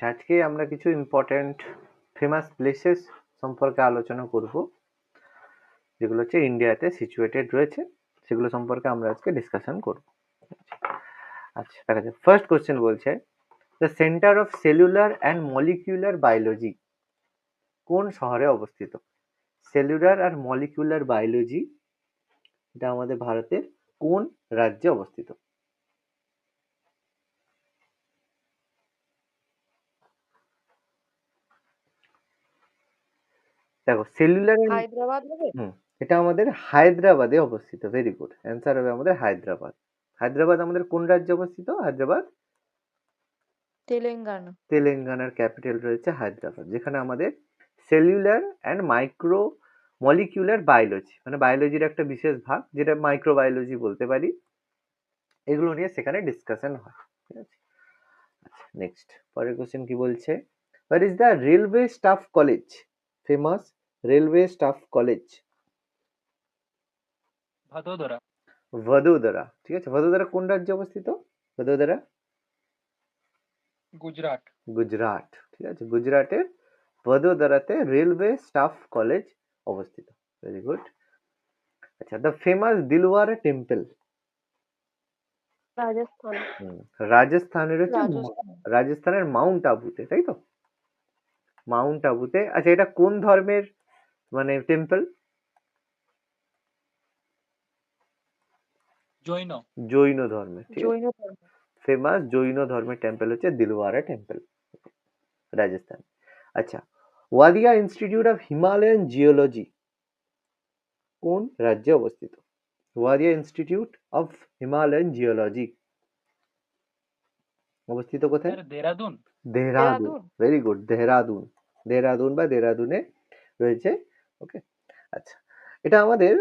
আজকে আমরা কিছু ইম্পর্টেন্ট ফেমাস প্লেসেস সম্পর্কে আলোচনা করব, যেগুলো হচ্ছে ইন্ডিয়াতে সিচুয়েটেড রয়েছে, সেগুলো সম্পর্কে আমরা আজকে ডিসকাশন করব। আচ্ছা, দেখা যাক। ফার্স্ট কোশ্চেন বলছে, the centre of cellular and molecular biology কোন শহরে অবস্থিত? সেলুলার আর মলিকিউলার বায়োলজি এটা আমাদের ভারতের কোন রাজ্যে অবস্থিত? দেখো, সেলুলার হায়দ্রাবাদ হবে। এটা আমাদের হায়দ্রাবাদে অবস্থিত। ভেরি গুড, অ্যান্সার হবে আমাদের হায়দ্রাবাদ। হায়দ্রাবাদ আমাদের কোন রাজ্যে অবস্থিত? হায়দ্রাবাদ তেলেঙ্গানা। তেলেঙ্গানার ক্যাপিটাল রয়েছে হায়দ্রাবাদ, যেখানে আমাদের cellular and micro molecular biology, মানে বায়োলজির একটা বিশেষ ভাগ, যেটা মাইক্রোবায়োলজি বলতে পারি, এগুলো নিয়ে সেখানে ডিসকাশন হয়। ঠিক আছে, আচ্ছা নেক্সট পরের কোশ্চেন কি বলছে, হোয়ার is the railway staff college? Famous railway staff college? Vadodara. Vadodara. ঠিক আছে, ভদোদরা কোন রাজ্যে অবস্থিত? ভদোদরা গুজরাট। গুজরাট। ঠিক আছে, গুজরাটের ভদোদরাতে রেলওয়ে স্টাফ কলেজ অবস্থিত। Very good. আচ্ছা, the famous Dilwara temple? Rajasthan. রাজস্থানের হচ্ছে রাজস্থানের মাউন্ট আবুতে, তাই তো? মাউন্ট আবুতে। আচ্ছা, এটা কোন ধর্মের মানে টেম্পল? জৈন। জৈন ধর্মের। জৈন ধর্ম। ফেমাস জৈন ধর্মের টেম্পল হচ্ছে দিলওয়ারা টেম্পল, রাজস্থান। আচ্ছা, Wadia institute of Himalayan geology কোন রাজ্যে অবস্থিত? Wadia institute of Himalayan geology অবস্থিত কোথায়? দেরাদুন। দেহরাদুন। Very good, Dehradun. দেহরাদুন বা দেহরাদুনে রয়েছে। ওকে, আচ্ছা, এটা আমাদের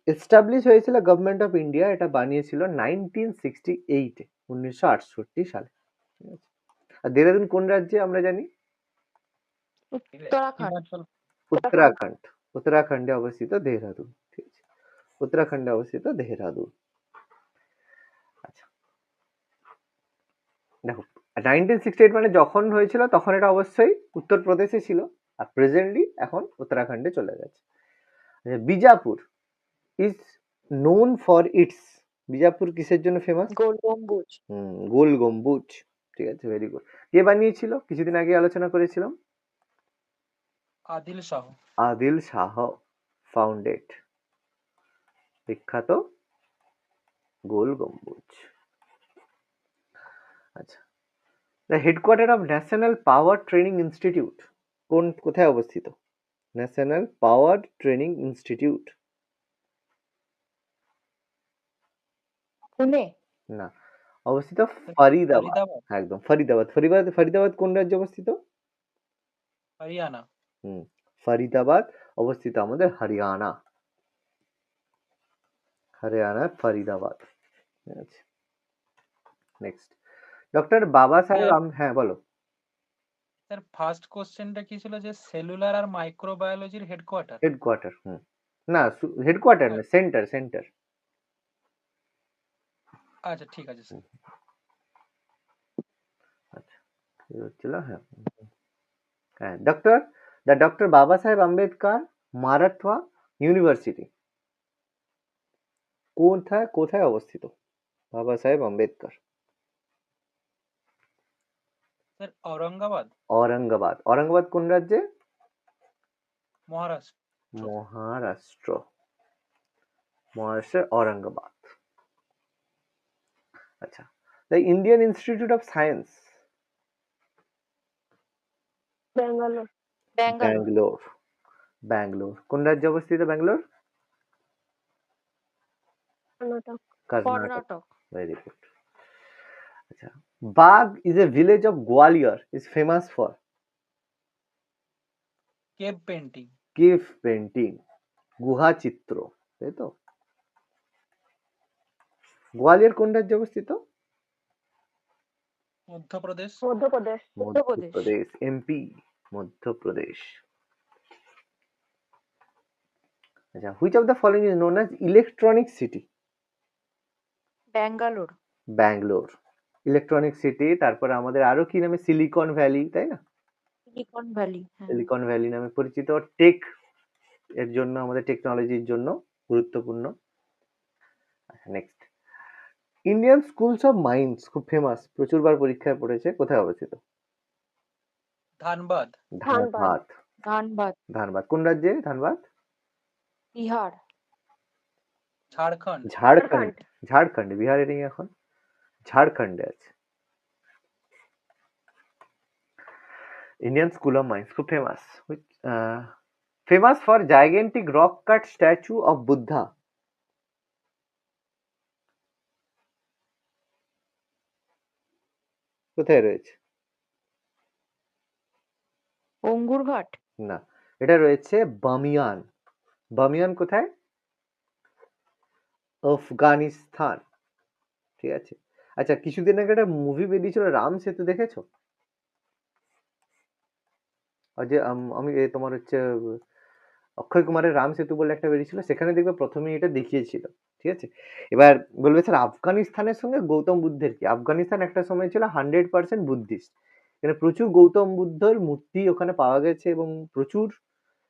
এস্টাবলিশ হয়েছিল গভর্নমেন্ট অফ ইন্ডিয়া, এটা বানিয়েছিল 1968 1968 সালে। ঠিক আছে, আর দেহরাদুন কোন রাজ্যে আমরা জানি? উত্তরাখণ্ড। উত্তরাখণ্ডে অবস্থিত দেহরাদুন। ঠিক আছে, উত্তরাখণ্ডে অবস্থিত দেহরাদুন। আচ্ছা, দেখো, 1968 মানে যখন হয়েছিল তখন এটা অবশ্যই উত্তরপ্রদেশে ছিল, আর প্রেজেন্টলি এখন উত্তরাখণ্ডে চলে গেছে। Bijapur is known for its, Bijapur কিসের জন্য ফেমাস? গোল গম্বুজ। গোল গম্বুজ। ঠিক আছে, ভেরি গুড। কে বানিয়েছিল? কিছুদিন আগে আলোচনা করেছিলাম, আদিল শাহ। আদিল শাহ ফাউন্ডেড বিখ্যাত গোল গম্বুজ। আচ্ছা, the headquarter of national power training institute কোথায় অবস্থিত? ন্যাশনাল পাওয়ার ট্রেনিং ইনস্টিটিউট? পুনে না, অবস্থিত ফরিদাবাদ। একদম ফরিদাবাদ। ফরিদাবাদ কোন রাজ্যে অবস্থিত? হরিয়ানা। ফরিদাবাদ অবস্থিত আমাদের হরিয়ানা, হরিয়ানার ফরিদাবাদ। নেক্সট, ডক্টর বাবা সাহেব হ্যাঁ বলো। স্যার ফার্স্ট কোশ্চেনটা কি ছিল যে সেলুলার আর মাইক্রোবায়োলজির হেডকোয়ার্টার? হেডকোয়ার্টার না, হেডকোয়ার্টার না, সেন্টার। আচ্ছা ঠিক আছে স্যার। আচ্ছা, হচ্ছিল হ্যাঁ ডক্টর বাবা সাহেব আম্বেদকর মারাঠওয়া ইউনিভার্সিটি কোথায় অবস্থিত? বাবা সাহেব আম্বেদকর। স্যার ঔরঙ্গাবাদ। ঔরঙ্গাবাদ কোন রাজ্যে? মহারাষ্ট্রের ঔরঙ্গাবাদ। আচ্ছা, the Indian institute of science? Bangalore. কোন রাজ্যে অবস্থিত ব্যাঙ্গালোর? কর্ণাটক। Very good. আচ্ছা, Bagh is a village of Gwalior is famous for? Cave painting, গুহা চিত্র, তাই তো? গোয়ালিয়র কোন রাজ্যে অবস্থিত? মধ্যপ্রদেশ। এমপি, মধ্যপ্রদেশ। আচ্ছা, which of the following is known as electronic city? Bangalore. Electronic city, তারপরে আমাদের আরো কি নামে, সিলিকন ভ্যালি, তাই না? সিলিকন ভ্যালি, হ্যাঁ। সিলিকন ভ্যালি নামে পরিচিত। টেক এর জন্য, আমাদের টেকনোলজির জন্য গুরুত্বপূর্ণ। Next, Indian schools of mines খুব ফেমাস, প্রচুরবার পরীক্ষায় পড়েছে, কোথায় অবস্থিত? ধানবাদ। ধানবাদ। ধানবাদ, ধানবাদ কোন রাজ্যে ধানবাদ? বিহার, ঝাড়খণ্ড। ঝাড়খণ্ড। ঝাড়খণ্ডে, বিহারে নেই এখন, ঝাড়খণ্ডে আছে। ইন্ডিয়ান স্কুল অফ মাইন্স খুব famous, famous for gigantic rock cut statue of Buddha. কোথায় রয়েছে? অঙ্গুরঘাট, না, এটা রয়েছে বামিয়ান। বামিয়ান কোথায়? আফগানিস্তান। ঠিক আছে। আচ্ছা, কিছুদিন আগে একটা মুভি বেরিয়েছিল রাম সেতু, দেখেছো? আর যে আমি তোমার হচ্ছে অক্ষয় কুমারের রাম সেতু বলে একটা বেরিয়েছিল, সেখানে দেখবে প্রথমেই এটা দেখিয়েছিল। ঠিক আছে। এবার বলবে স্যার আফগানিস্তানের সঙ্গে গৌতম বুদ্ধের কি? আফগানিস্তান একটা সময় ছিল 100% বুদ্ধিস্ট, এখানে প্রচুর গৌতম বুদ্ধর মূর্তি ওখানে পাওয়া গেছে এবং প্রচুর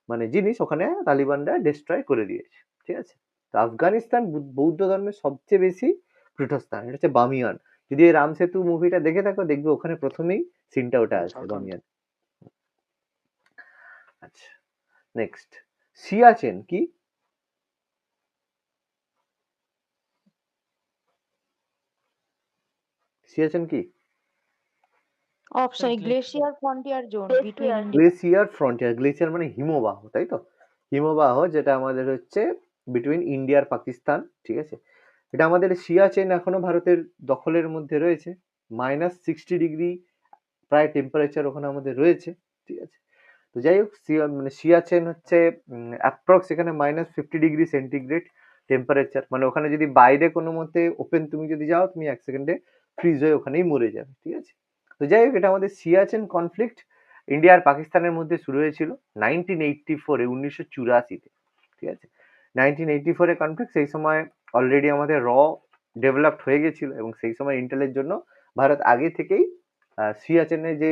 মানে জিনিস ওখানে তালিবানরা ডিস্ট্রয় করে দিয়েছে। ঠিক আছে। তো আফগানিস্তান বৌদ্ধ ধর্মের সবচেয়ে বেশি পীঠস্থান, এটা হচ্ছে বামিয়ান। যদি এই রাম সেতু মুভিটা দেখে থাকো, দেখবে ওখানে প্রথমেই সিনটা ওটা আছে, বামিয়ান। আচ্ছা, নেক্সট, সিয়াচেন কি? সিয়াচেন কি? Option glacier frontier zone between India. Glacier frontier, glacier মানে হিমবাহ, তাই তো? হিমবাহ যেটা আমাদের হচ্ছে বিটুইন ইন্ডিয়া আর পাকিস্তান। ঠিক আছে। এটা আমাদের সিয়াচেন এখনো ভারতের দখলের মধ্যে রয়েছে। -60 ডিগ্রি প্রায় টেম্পারেচার ওখানে আমাদের রয়েছে। ঠিক আছে। তো যাই হোক, মানে সিয়াচেন হচ্ছে অ্যাপ্রক্স এখানে -50 ডিগ্রি সেন্টিগ্রেড টেম্পারেচার, মানে ওখানে যদি বাইরে কোনো মতে ওপেন তুমি যদি যাও, তুমি 1 সেকেন্ডে ফ্রিজ হয়ে ওখানেই মরে যাবে। ঠিক আছে। তো যাই হোক, এটা আমাদের সিয়াচেন কনফ্লিক্ট ইন্ডিয়া আর পাকিস্তানের মধ্যে শুরু হয়েছিল 1984-এ, 1984-তে। ঠিক আছে। 1984-এ কনফ্লিক্ট, সেই সময় অলরেডি আমাদের ডেভেলপড হয়ে গেছিল এবং সেই সময় ইন্টেলের জন্য ভারত আগে থেকেই সিয়াচেনে যে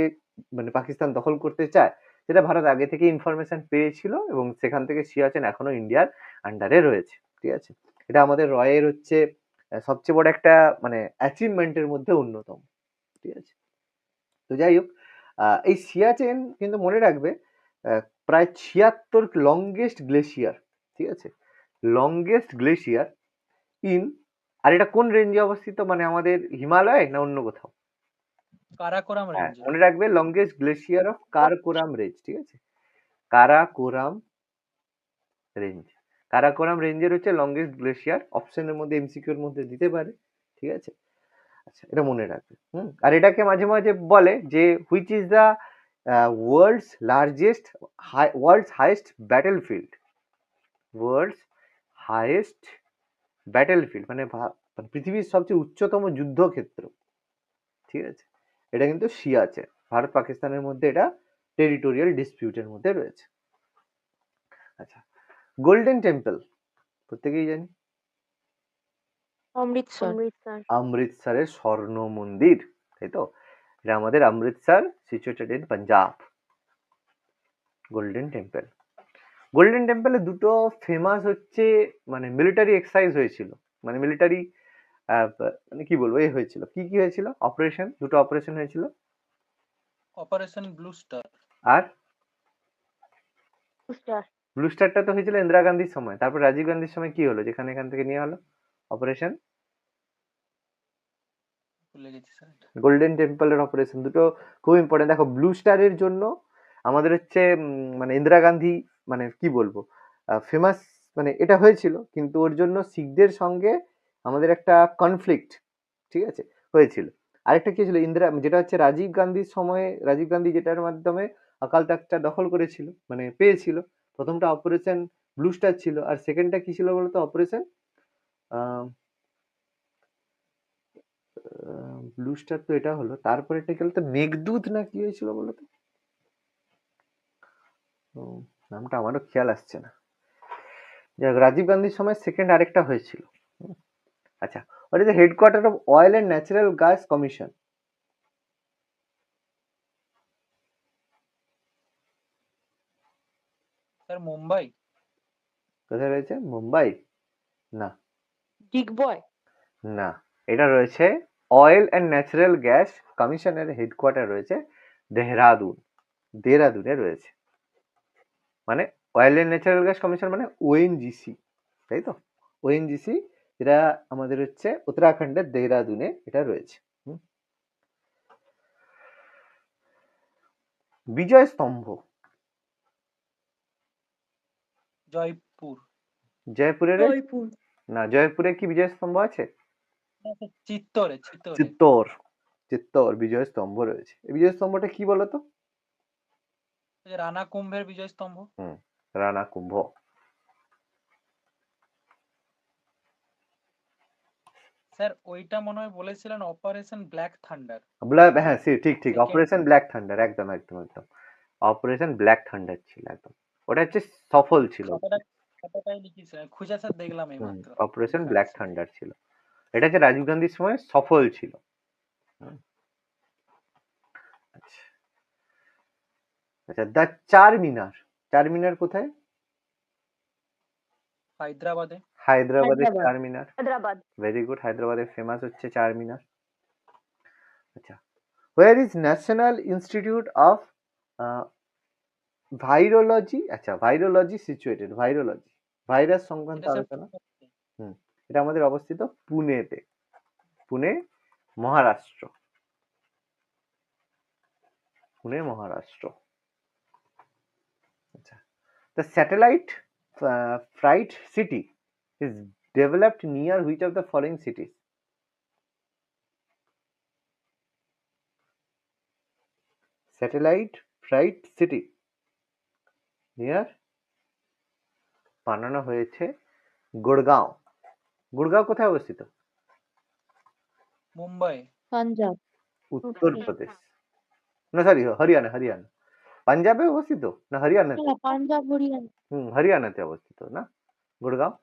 মানে পাকিস্তান দখল করতে চায়, সেটা ভারত আগে থেকে ইনফরমেশন পেয়েছিল এবং সেখান থেকে সিয়াচেন এখনো ইন্ডিয়ার আন্ডারে রয়েছে। ঠিক আছে। এটা আমাদের রয়ের হচ্ছে সবচেয়ে বড় একটা মানে অ্যাচিভমেন্টের মধ্যে অন্যতম। ঠিক আছে। তো যাই হোক, এই সিয়াচেন কিন্তু মনে রাখবে প্রায় 76 লংগেস্ট গ্লেশিয়ার। ঠিক আছে। লংগেস্ট গ্লেশিয়ার ইন, আর এটা কোন রেঞ্জে অবস্থিত, মানে আমাদের হিমালয় না অন্য কোথাও? কারাকোরাম হ্যাঁ, রেঞ্জে। মনে রাখবে longest glacier of Karakoram range. ঠিক আছে। কারাকোরাম রেঞ্জ, কারাকোরাম রেঞ্জের হচ্ছে লংগেস্ট গ্লেশিয়ার, অপশনের মধ্যে এমসিকিউর মধ্যে দিতে পারে। ঠিক আছে। আচ্ছা, এটা মনে রাখবে। আর এটাকে মাঝে মাঝে বলে যে which is the world's highest battlefield. World's highest battlefield মানে পৃথিবীর সবচেয়ে উচ্চতম যুদ্ধক্ষেত্র। ঠিক আছে। এটা কিন্তু সিয়াচেন, ভারত পাকিস্তানের মধ্যে এটা টেরিটোরিয়াল ডিসপিউটের মধ্যে রয়েছে। আচ্ছা, গোল্ডেন টেম্পল প্রত্যেকেই জানি, অমৃতসর, অমৃতসরের স্বর্ণ মন্দির, তাই তো? এটা আমাদের Amritsar, situated in Punjab. Golden temple, golden টেম্পলে দুটো ফেমাস হচ্ছে মানে মিলিটারি এক্সারসাইজ হয়েছিল, মানে মিলিটারি মানে কি বলবো, হয়েছিল, কি কি হয়েছিল? অপারেশন, দুটো অপারেশন হয়েছিল। Operation blue star. আর ব্লু স্টারটা তো হয়েছিল ইন্দিরা গান্ধীর সময়, তারপর রাজীব গান্ধীর সময় কি হলো, যেখানে এখান থেকে নিয়ে হলো অপারেশন? ভুলে গেছি স্যার। গোল্ডেন টেম্পলের অপারেশন দুটো খুব ইম্পর্টেন্ট। দেখো, ব্লু স্টারের জন্য আমাদের হচ্ছে মানে ইন্দিরা গান্ধী, মানে কি বলবো, ফেমাস, মানে এটা হয়েছিল, কিন্তু ওর জন্য শিখদের সঙ্গে আমাদের একটা কনফ্লিক্ট, ঠিক আছে, হয়েছিল। আরেকটা কি ছিল, যেটা হচ্ছে রাজীব গান্ধীর সময়ে, রাজীব গান্ধী যেটার মাধ্যমে আকাল তাখতটা দখল করেছিল, মানে পেয়েছিল, প্রথমটা অপারেশন ব্লু স্টার ছিল, আর সেকেন্ডটা কি ছিল বলতো, অপারেশন ব্লু স্টার। তো এটা হলো, তারপরে এটা গেল তো মেঘদূত না কি হয়েছিল বলতো, নামটা আমারও খেয়াল আসছে না। রাজীব গান্ধীর সময় সেকেন্ড আরেকটা হয়েছিল। আচ্ছা, What is the headquarter of Oil and Natural Gas Commission? Sir Mumbai. কোথায় রয়েছে? মুম্বাই? না, ডিগবয়। না, এটা রয়েছে অয়েল অ্যান্ড ন্যাচারাল গ্যাস কমিশনের হেডকোয়ার্টার রয়েছে দেহরাদুন, দেহরাদুনে রয়েছে। মানে oil and natural gas commission মানে ওএনজিসি, তাই তো? ওএনজিসি যেটা আমাদের হচ্ছে উত্তরাখণ্ডের দেহরাদুনে এটা রয়েছে। বিজয় স্তম্ভ জয়পুর। জয়পুরের? জয়পুর। না, জয়পুরে কি বিজয় স্তম্ভ আছে? চিত্তরে, চিত্তরে। চিত্তর, চিত্তর বিজয় স্তম্ভ রয়েছে। এই বিজয় স্তম্ভটা কি বলতো? রানা কুম্ভের বিজয় স্তম্ভ। রানা কুম্ভ। স্যার ওইটা মনে হয় বলেছিলেন অপারেশন ব্ল্যাক থান্ডার। হ্যাঁ, ঠিক ঠিক, অপারেশন ব্ল্যাক থান্ডার, একদম একদম একদম, অপারেশন ব্ল্যাক থান্ডার ছিল একদম। ওটা হচ্ছে সফল ছিল, খাতাটাই লিখেছিলেন, খুঁজে স্যার দেখলাম এই মাত্র। অপারেশন ব্ল্যাক থান্ডার ছিল। এটা হচ্ছে রাজীব গান্ধীর সময় সফল ছিল। আচ্ছা, দ্য চারমিনার, চারমিনার কোথায়? হায়দ্রাবাদে। হায়দ্রাবাদের হায়দ্রাবাদ। চারমিনার। হায়দ্রাবাদ। ভেরি গুড, হায়দ্রাবাদের ফেমাস হচ্ছে চারমিনার। আচ্ছা, where is national institute of virology, আচ্ছা ভাইরোলজি সিচুয়েটেড, ভাইরোলজি ভাইরাস সংক্রান্ত আলোচনা, এটা আমাদের অবস্থিত পুনেতে, পুনে মহারাষ্ট্র, পুনে মহারাষ্ট্র। আচ্ছা, the satellite flight city is developed near which of the following cities? Satellite flight city near বানানো হয়েছে গুড়গাঁও। গুড়গাঁও কোথায় অবস্থিত? মুম্বাই। পাঞ্জাব। উত্তরপ্রদেশ, না সরি, হরিয়ানা, হরিয়ানা। পাঞ্জাবে অবস্থিত না হরিয়ানাতে? হ্যাঁ, পাঞ্জাব হরিয়ানা। হরিয়ানাতে অবস্থিত না গুড়গাঁও?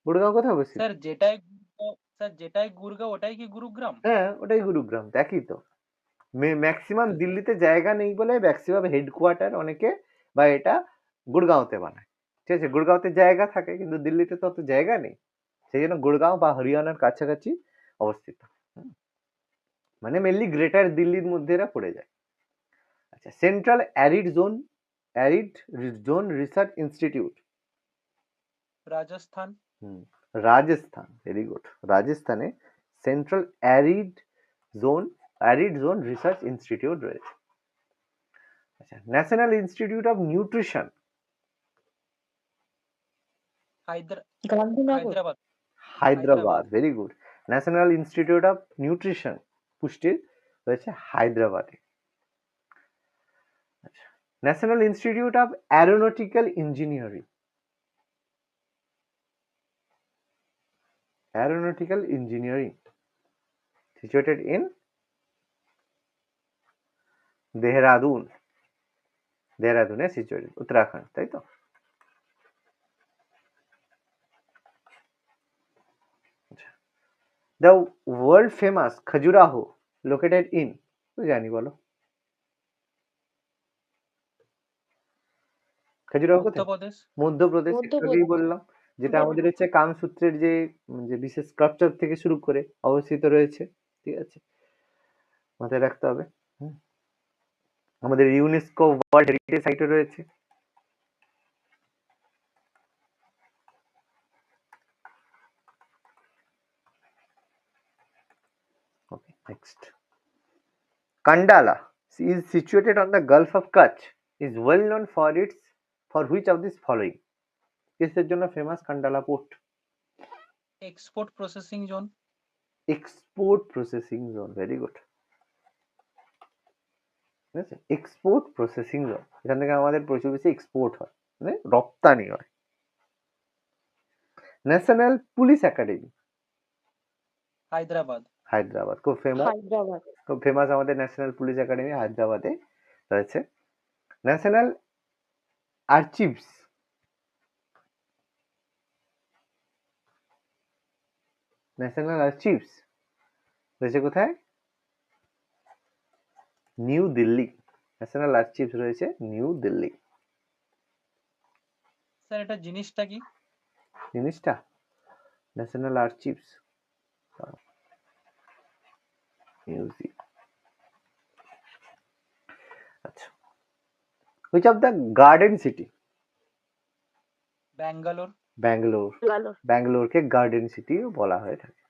গুড়গাঁও কোথায় অবস্থিত? স্যার যেটাই গুরগাঁও ওটাই কি গুরুগ্রাম? হ্যাঁ, ওটাই গুরুগ্রাম। দেখি তো, ম্যাক্সিমাম দিল্লিতে জায়গা নেই বলে ম্যাক্সিমাম হেডকোয়ার্টার অনেকে বা এটা গুড়গাঁওতে বানায়। ঠিক আছে, গুড়গাঁওতে জায়গা থাকে কিন্তু দিল্লিতে তো অত জায়গা নেই, সেই জন্য গুড়গাঁও বা হরিয়ানার কাছাকাছি অবস্থিত। মানে মেনলি গ্রেটার দিল্লির মধ্যে এরা পড়ে যায়। আচ্ছা, central arid zone research institute? Rajasthan. Rajasthan, very good. রাজস্থানে central arid zone research institute রয়েছে। আচ্ছা, national institute of nutrition? Gandhinagar. Hyderabad, very good. National institute of nutrition পুষ্টির রয়েছে হায়দ্রাবাদে। আচ্ছা, national institute of aeronautical engineering? Aeronautical engineering situated in Dehradun, দেহরাদুনে situated, Uttarakhand, তাই তো? The world famous Khajuraho located in? জানি বলো, খাজুরাহো কোথায়? মধ্যপ্রদেশ। মধ্যপ্রদেশ, একটু আগেই বললাম, যেটা আমাদের হচ্ছে কামসূত্রের যে বিশেষ স্ট্রাকচার থেকে শুরু করে অবস্থিত রয়েছে। ঠিক আছে, মাথায় রাখতে হবে। আমাদের ইউনেস্কো ওয়ার্ল্ড হেরিটেজ সাইটে রয়েছে। ওকে, next. Kandala is situated on the Gulf of Kutch, is well known for which of these following? কিসের জন্য famous Kandla port? Export processing zone. Export processing zone, very good. ঠিক আছে, এক্সপোর্ট প্রসেসিং জোন, এখান থেকে আমাদের প্রচুর বেশি এক্সপোর্ট হয়, মানে রপ্তানি হয়। National police academy? Hyderabad. Hyderabad, খুব ফেমাস, হায়দ্রাবাদ। খুব ফেমাস আমাদের ন্যাশনাল পুলিশ একাডেমি হায়দ্রাবাদে রয়েছে। ন্যাশনাল আর্চিভস? ন্যাশনাল আর্চিভস রয়েছে কোথায়? নিউ দিল্লি। ন্যাশনাল আর্চিভস রয়েছে নিউ দিল্লি। স্যার এটা জিনিসটা কি? জিনিসটা ন্যাশনাল আর্চিভস মিউজিয়াম। আচ্ছা, which of the garden city? Bangalore. Bangalore. Bangalore. ব্যাঙ্গালোরকে গার্ডেন সিটিও বলা হয়ে থাকে।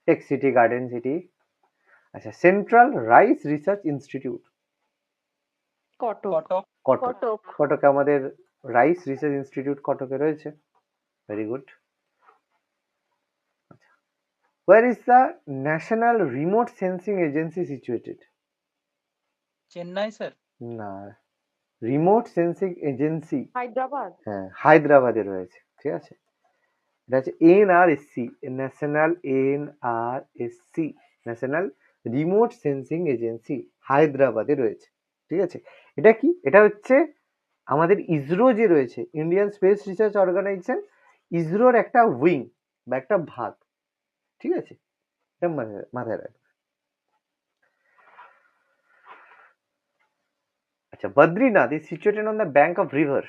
Tech city, garden city. আচ্ছা, central rice research institute. Cuttack. Cuttack. Cuttack. Cuttack. কটকে আমাদের রাইস রিসার্চ ইনস্টিটিউট কটকে রয়েছে। ভেরি গুড। Where is the National Remote Sensing Agency situated? Chennai sir. না, রিমোট সেন্সিং এজেন্সি হায়দ্রাবাদ। হ্যাঁ হায়দ্রাবাদে রয়েছে। ঠিক আছে, এটা হচ্ছে NRSC, national remote sensing agency হায়দ্রাবাদে রয়েছে। ঠিক আছে, এটা কি? এটা হচ্ছে আমাদের ইসরো যে রয়েছে, ইন্ডিয়ান স্পেস রিসার্চ অর্গানাইজেশন, ইসরোর একটা উইং বা একটা ভাগ। ঠিক আছে, এটা মাথায় রাখবে। আচ্ছা, Badrinath is situated on the bank of river.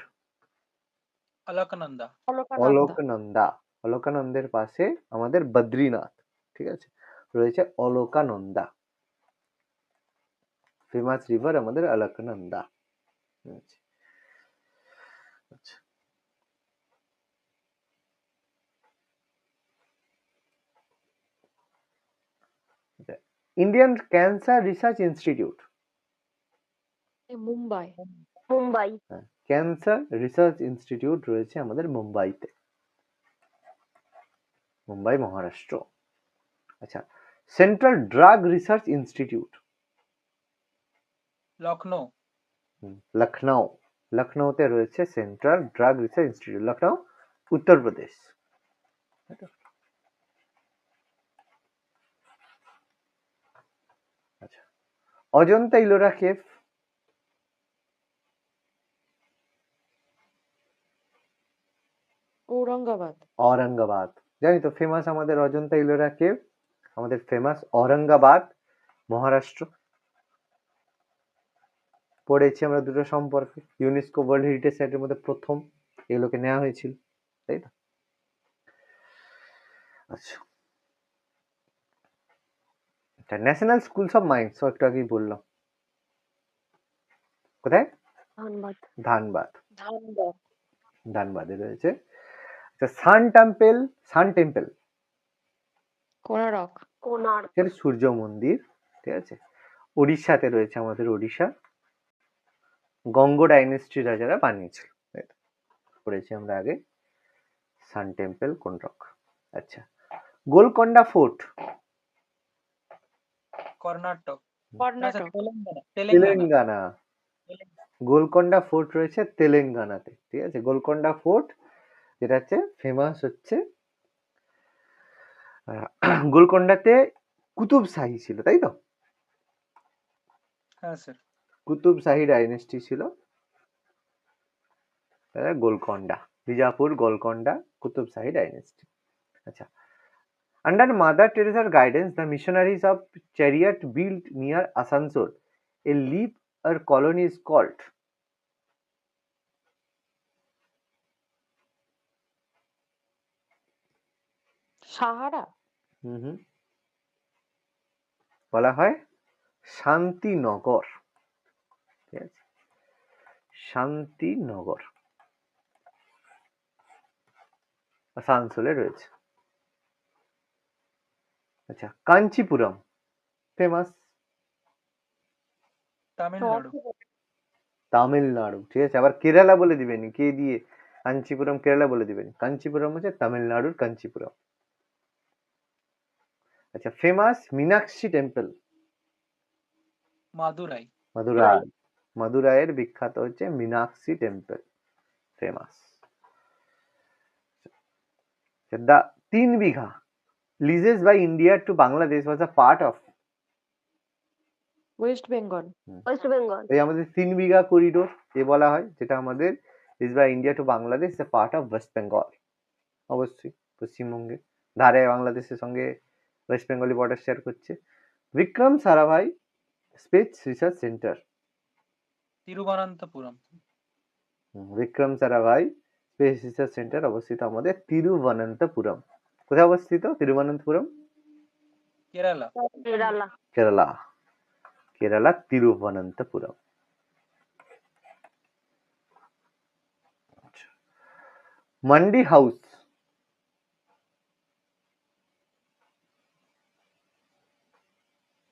Alaknanda. Alaknanda. Alaknanda. অলকানন্দের পাশে আমাদের বদ্রীনাথ। ঠিক আছে, রয়েছে অলকানন্দা। ফেমাস রিভার আমাদের অলকনন্দা। আচ্ছা, Indian cancer research institute. Mumbai. Mumbai. Cancer research institute রয়েছে আমাদের মুম্বাইতে, মুম্বাই মহারাষ্ট্র। আচ্ছা, central drug research institute. Lucknow. Lucknow. লখনৌতে রয়েছে central drug research institute, Lucknow Uttar Pradesh. আচ্ছা, অজন্তা ইলোরা কেভ। ঔরঙ্গাবাদ। औरंगाबाद। জানি তো, ফেমাস আমাদের অজন্তা ইলোরা কেভ, আমাদের ফেমাস औरंगाबाद মহারাষ্ট্র। পড়েছি আমরা দুটো সম্পর্কে, ইউনেস্কো ওয়ার্ল্ড হেরিটেজ সাইটের মধ্যে প্রথম এগুলোকে নেওয়া হয়েছিল, তাই তো? আচ্ছা, ন্যাশনাল স্কুলস অফ মাইন্স একটু আগেই বললাম, কোথায়? ধানবাদ। ধানবাদ। ধানবাদ। ধানবাদে রয়েছে। আচ্ছা, সান টেম্পল কোনারক। কোনারক। এর সূর্য মন্দির। ঠিক আছে, উড়িষ্যাতে রয়েছে আমাদের, উড়িষ্যা। গঙ্গ ডাইনেস্টির রাজারা বানিয়েছিল, পড়েছি আমরা আগে। Sun temple Konark. আচ্ছা, গোলকন্ডা ফোর্ট। কর্ণাটক। না কর্ণাটক। স্যার, তেলেঙ্গানা। তেলেঙ্গানা। গোলকন্ডা ফোর্ট রয়েছে তেলেঙ্গানাতে। ঠিক আছে, গোলকন্ডা ফোর্ট যেটা হচ্ছে ফেমাস হচ্ছে গোলকন্ডাতে কুতুব শাহী ছিল, তাই তো? হ্যাঁ স্যার। কুতুব শাহী ডাইনেস্টি ছিল গোলকন্ডা, বিজাপুর, গোলকন্ডা, কুতুব শাহী ডাইনেস্টি। আচ্ছা, under Mother Teresa's guidance, the missionaries of Chariot built near Asansol a leper colony is called. Sahara. বলা হয় শান্তিনগর। ঠিক আছে, শান্তিনগর আসানসোলে রয়েছে। আচ্ছা, কাঞ্চিপুরম ফেমাস তামিলনাড়ু। তামিলনাড়ু। ঠিক আছে, আবার কেরালা বলে দিবেন, কে দিয়ে কাঞ্চিপুরম কেরালা বলে দিবেন, কাঞ্চিপুরম হচ্ছে তামিলনাড়ুর কাঞ্চিপুরম। আচ্ছা, ফেমাস মীনাক্ষী টেম্পল। মাদুরাই। মাদুরাই। মাদুরাইয়ের বিখ্যাত হচ্ছে Meenakshi temple, famous. The 3 bigha leases by India to Bangladesh was a part of West Bengal. West Bengal. এই আমাদের 3 বিঘা করিডোর এ বলা হয়, যেটা আমাদের lease by India to Bangladesh a part of West Bengal, অবশ্যই পশ্চিমবঙ্গে। ধারে বাংলাদেশের সঙ্গে ওয়েস্ট বেঙ্গলি বর্ডার শেয়ার করছে। Vikram Sarabhai space research centre, Thiruvananthapuram. Vikram Sarabhai space research centre অবস্থিত আমাদের তিরুবনন্তপুরম। কোথায় অবস্থিত Thiruvananthapuram? Kerala. Kerala. Kerala, Kerala Thiruvananthapuram. Mandi house,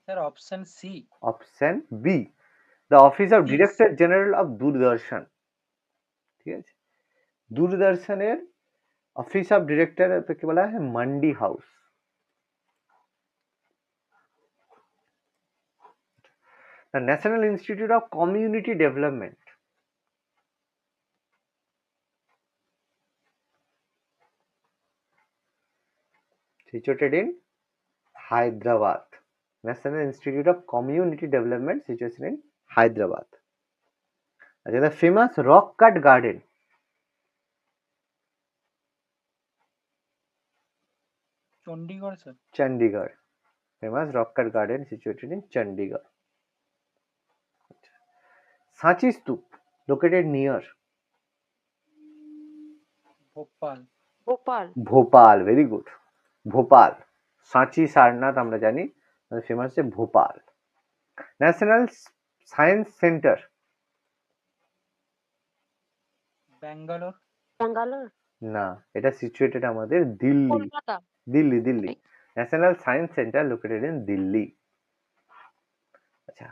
sir option C. Option B, the office of director general of Doordarshan. ঠিক আছে, দূরদর্শনের অফিস অফ ডিরেক্টর কে বলা হয় Mandi house. The National Institute of Community Development, situated in Hyderabad. National Institute of Community Development situated in Hyderabad. Okay, the famous rock cut garden, Chandigarh sir. Chandigarh. Famous rock cut garden situated in Chandigarh. Sanchi Stup, located near Bhopal. Bhopal. Bhopal. Very good. Bhopal. Sanchi Sarnath আমরা জানি, famous হচ্ছে Bhopal. National science centre, Bangalore. Bangalore. না, এটা situated আমাদের Delhi. Kolkata. Delhi, Delhi. National science centre located in Delhi. আচ্ছা,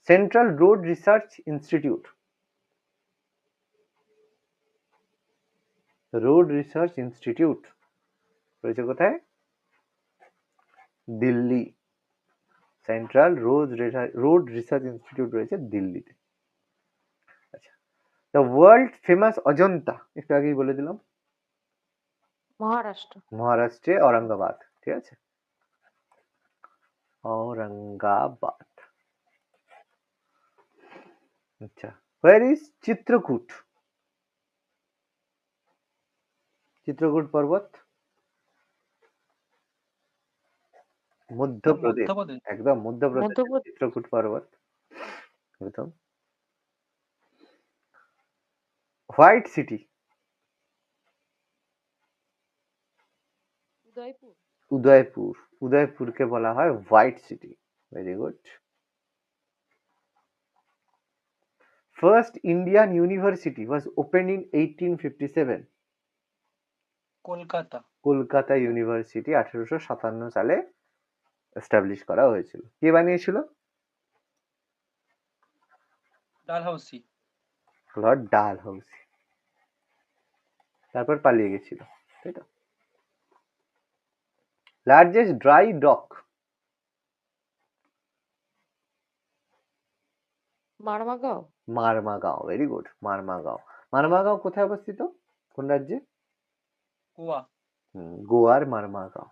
central road research institute, road research institute রয়েছে কোথায়? Delhi. Central road research institute রয়েছে দিল্লিতে। আচ্ছা, দ্য ওয়ার্ল্ড ফেমাস অজন্তা, একটু আগেই বলে দিলাম, মহারাষ্ট্র। মহারাষ্ট্রে ঔরঙ্গাবাদ। ঠিক আছে, ঔরঙ্গাবাদ। আচ্ছা, হোয়ার ইজ চিত্রকূট? চিত্রকূট পর্বত মধ্যপ্রদেশ, মধ্যপ্রদেশ। একদম মধ্যপ্রদেশ। মধ্যপ্রদেশ। চিত্রকূট পর্বত একদম। White city, Udaipur. উদয়পুর। উদয়পুরকে বলা হয় white city. Very good. First Indian university was opened in 1857। Kolkata. Kolkata university 1857 সালে এস্টাবলিশ করা হয়েছিল। কে বানিয়েছিল? ডালহৌসি। Lord Dalhousie. তারপর পালিয়ে গেছিল, তাই তো। Largest dry dock, Mormugao. Mormugao. Very good, Mormugao. Mormugao কোথায় অবস্থিত? কোন রাজ্যে? গোয়া। গোয়ার মারমাগাঁও।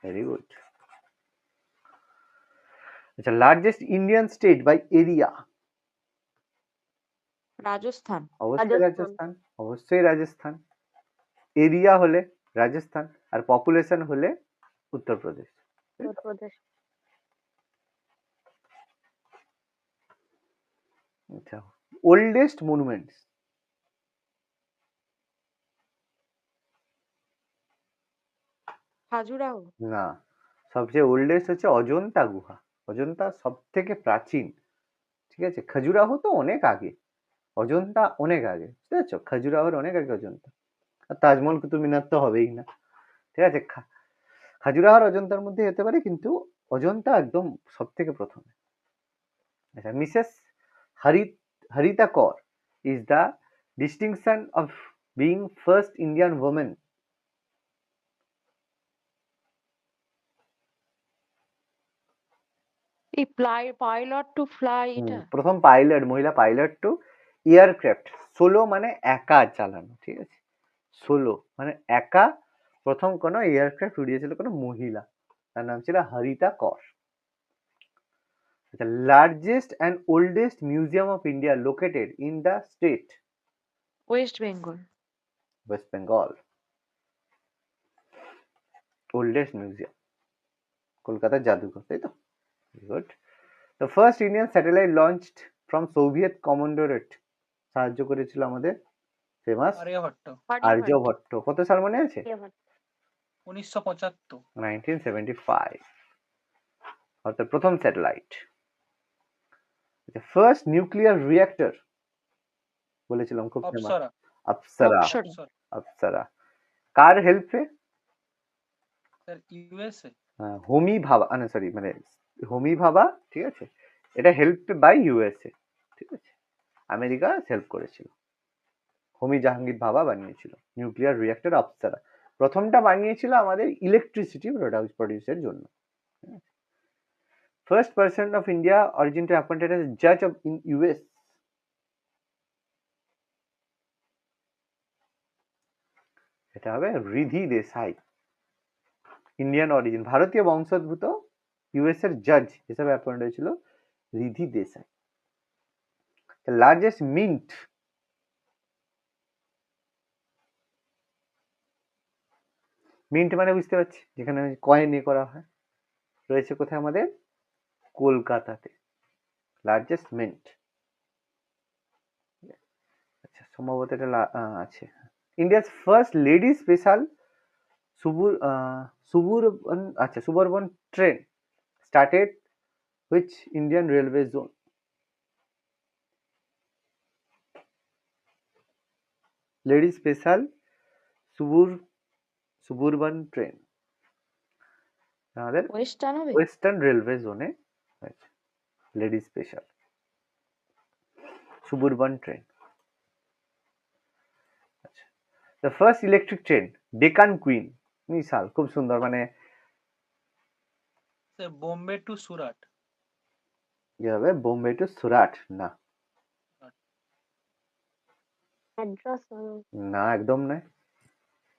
Very good. আচ্ছা, largest Indian state by area, Rajasthan. অবশ্যই রাজস্থান, অবশ্যই রাজস্থান। এরিয়া হলে রাজস্থান, আর পপুলেশন হলে উত্তরপ্রদেশ। উত্তরপ্রদেশ। আচ্ছা, ওল্ডেস্ট মনুমেন্টস, খাজুরাহো। না, সবচেয়ে ওল্ডেস্ট হচ্ছে অজন্তা গুহা। অজন্তা সব থেকে প্রাচীন। ঠিক আছে, খাজুরাহো তো অনেক আগে, অজন্তা অনেক আগে। বুঝতে পারছো, খাজুরাহোর অনেক আগে অজন্তা। আর তাজমহল কুতুব মিনার তো হবেই না। ঠিক আছে, খাজুরাহোর অজন্তার মধ্যে হতে পারে, কিন্তু অজন্তা একদম সব থেকে প্রথমে। আচ্ছা, মিসেস হরিতা কর is the distinction of being first Indian woman. এই পাইলট টু ফ্লাই এটা। প্রথম পাইলট, মহিলা পাইলট টু এয়ারক্রাফট। সোলো মানে একা চালানো, ঠিক আছে, সোলো মানে একা প্রথম কোনো এয়ারক্রাফট উড়িয়েছিল কোনো মহিলা, তার নাম ছিল হরিতা কর। আচ্ছা, largest and oldest museum of India located in the state? West Bengal. West Bengal. Oldest museum, কলকাতার জাদুঘর, তাই তো? Good. The first Indian satellite launched from Soviet cosmodrome, সাহায্য করেছিল আমাদের ফেমাস আর্যভট্ট আর্যভট্ট। কত সাল মনে আছে? 1975। 1975, অর্থাৎ প্রথম স্যাটেলাইট। ফার্স্ট নিউক্লিয়ার রিঅ্যাক্টর বলেছিলাম, খুব ফেমাস, অপ্সরা অপ্সরা। অপ্সরা। অপ্সরা কার হেল্পে? Sir USA. হোমি ভাবা, না সরি, মানে হোমি ভাবা, ঠিক আছে, এটা হেল্প বাই ইউএসএ, ঠিক আছে, আমেরিকা হেল্প করেছিল। হোমি জাহাঙ্গীর ভাবা বানিয়েছিল নিউক্লিয়ার রিঅ্যাক্টর অপ্সরা। প্রথমটা বানিয়েছিল আমাদের ইলেকট্রিসিটি প্রডিউসের জন্য। First person of India origin to appointed as জাজ অফ ইন ইউএস, এটা হবে রিধি দেসাই। ইন্ডিয়ান অরিজিন, ভারতীয় বংশোদ্ভূত, ইউএস এর জাজ হিসেবে অ্যাপয়েন্ট হয়েছিল Ridhi Desai. Largest mint, mint মানে বুঝতে পারছি, যেখানে কয়েন এ করা হয়, রয়েছে কোথায়? আমাদের কলকাতাতে, লার্জেস্ট মিন্ট। আচ্ছা, সম্ভবত এটা আছে। India's first lady special suburban train started which Indian railway zone? Lady special suburban train আমাদের ওয়েস্টার্ন হবে। ওয়েস্টার্ন রেলওয়ে জোনে হয়েছে, লেডি স্পেশাল সুবুরবান ট্রেন। আচ্ছা, the first electric train Deccan queen মিসাল, খুব সুন্দর, মানে স্যার বোম্বে টু সুরাট। কি হবে? বোম্বে টু সুরাট? না, ম্যাড্রাস না, একদম নয়।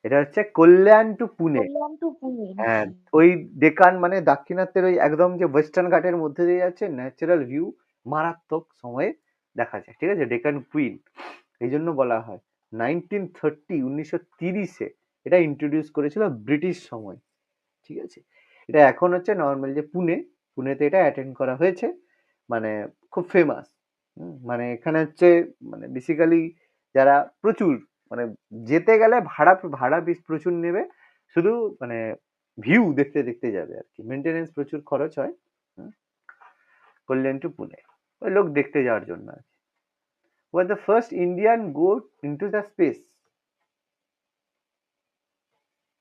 এটা হচ্ছে কল্যাণ টু পুনে। কল্যাণ টু পুনে। হ্যাঁ, ওই ডেকান মানে দাক্ষিণাত্যের ওই একদম যে ওয়েস্টার্ন ঘাটের মধ্যে দিয়ে যাচ্ছে, ন্যাচারাল ভিউ, মারাত্মক সময়ে দেখা যায়, ঠিক আছে, ডেকান কুইন। এই জন্য বলা হয় 1930 এটা ইন্ট্রোডিউস করেছিল ব্রিটিশ সময়, ঠিক আছে। এটা এখন হচ্ছে নর্মাল যে পুনেতে এটা অ্যাটেন্ড করা হয়েছে, মানে খুব ফেমাস। মানে এখানে হচ্ছে, মানে বেসিক্যালি যারা প্রচুর, মানে যেতে গেলে ভাড়া প্রচুর নেবে, শুধু মানে ভিউ দেখতে দেখতে যাবে আর কি, মেনটেনেন্স প্রচুর খরচ হয়। কল্যাণ টু পুনে, ওই লোক দেখতে যাওয়ার জন্য আর কি। was the first Indian go into the space?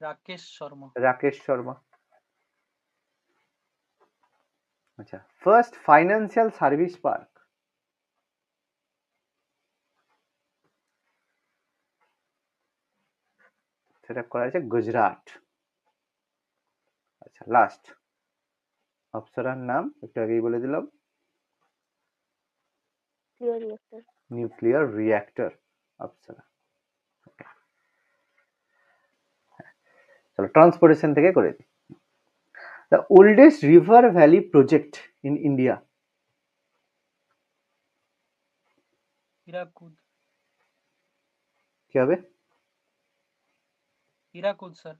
Rakesh Sharma. Rakesh Sharma. আচ্ছা, ফার্স্ট ফাইন্যান্সিয়াল সার্ভিস পার্ক? সেটা করা হয়েছে গুজরাট। আচ্ছা, লাস্ট অপ্সরার নাম একটু আগেই বলে দিলাম, নিউক্লিয়ার রিঅ্যাক্টর অপ্সরা। চলো ট্রান্সপোর্টেশন থেকে করে দিই। The oldest river valley project in India? Hirakud. কি হবে? হীরাকুদ স্যার।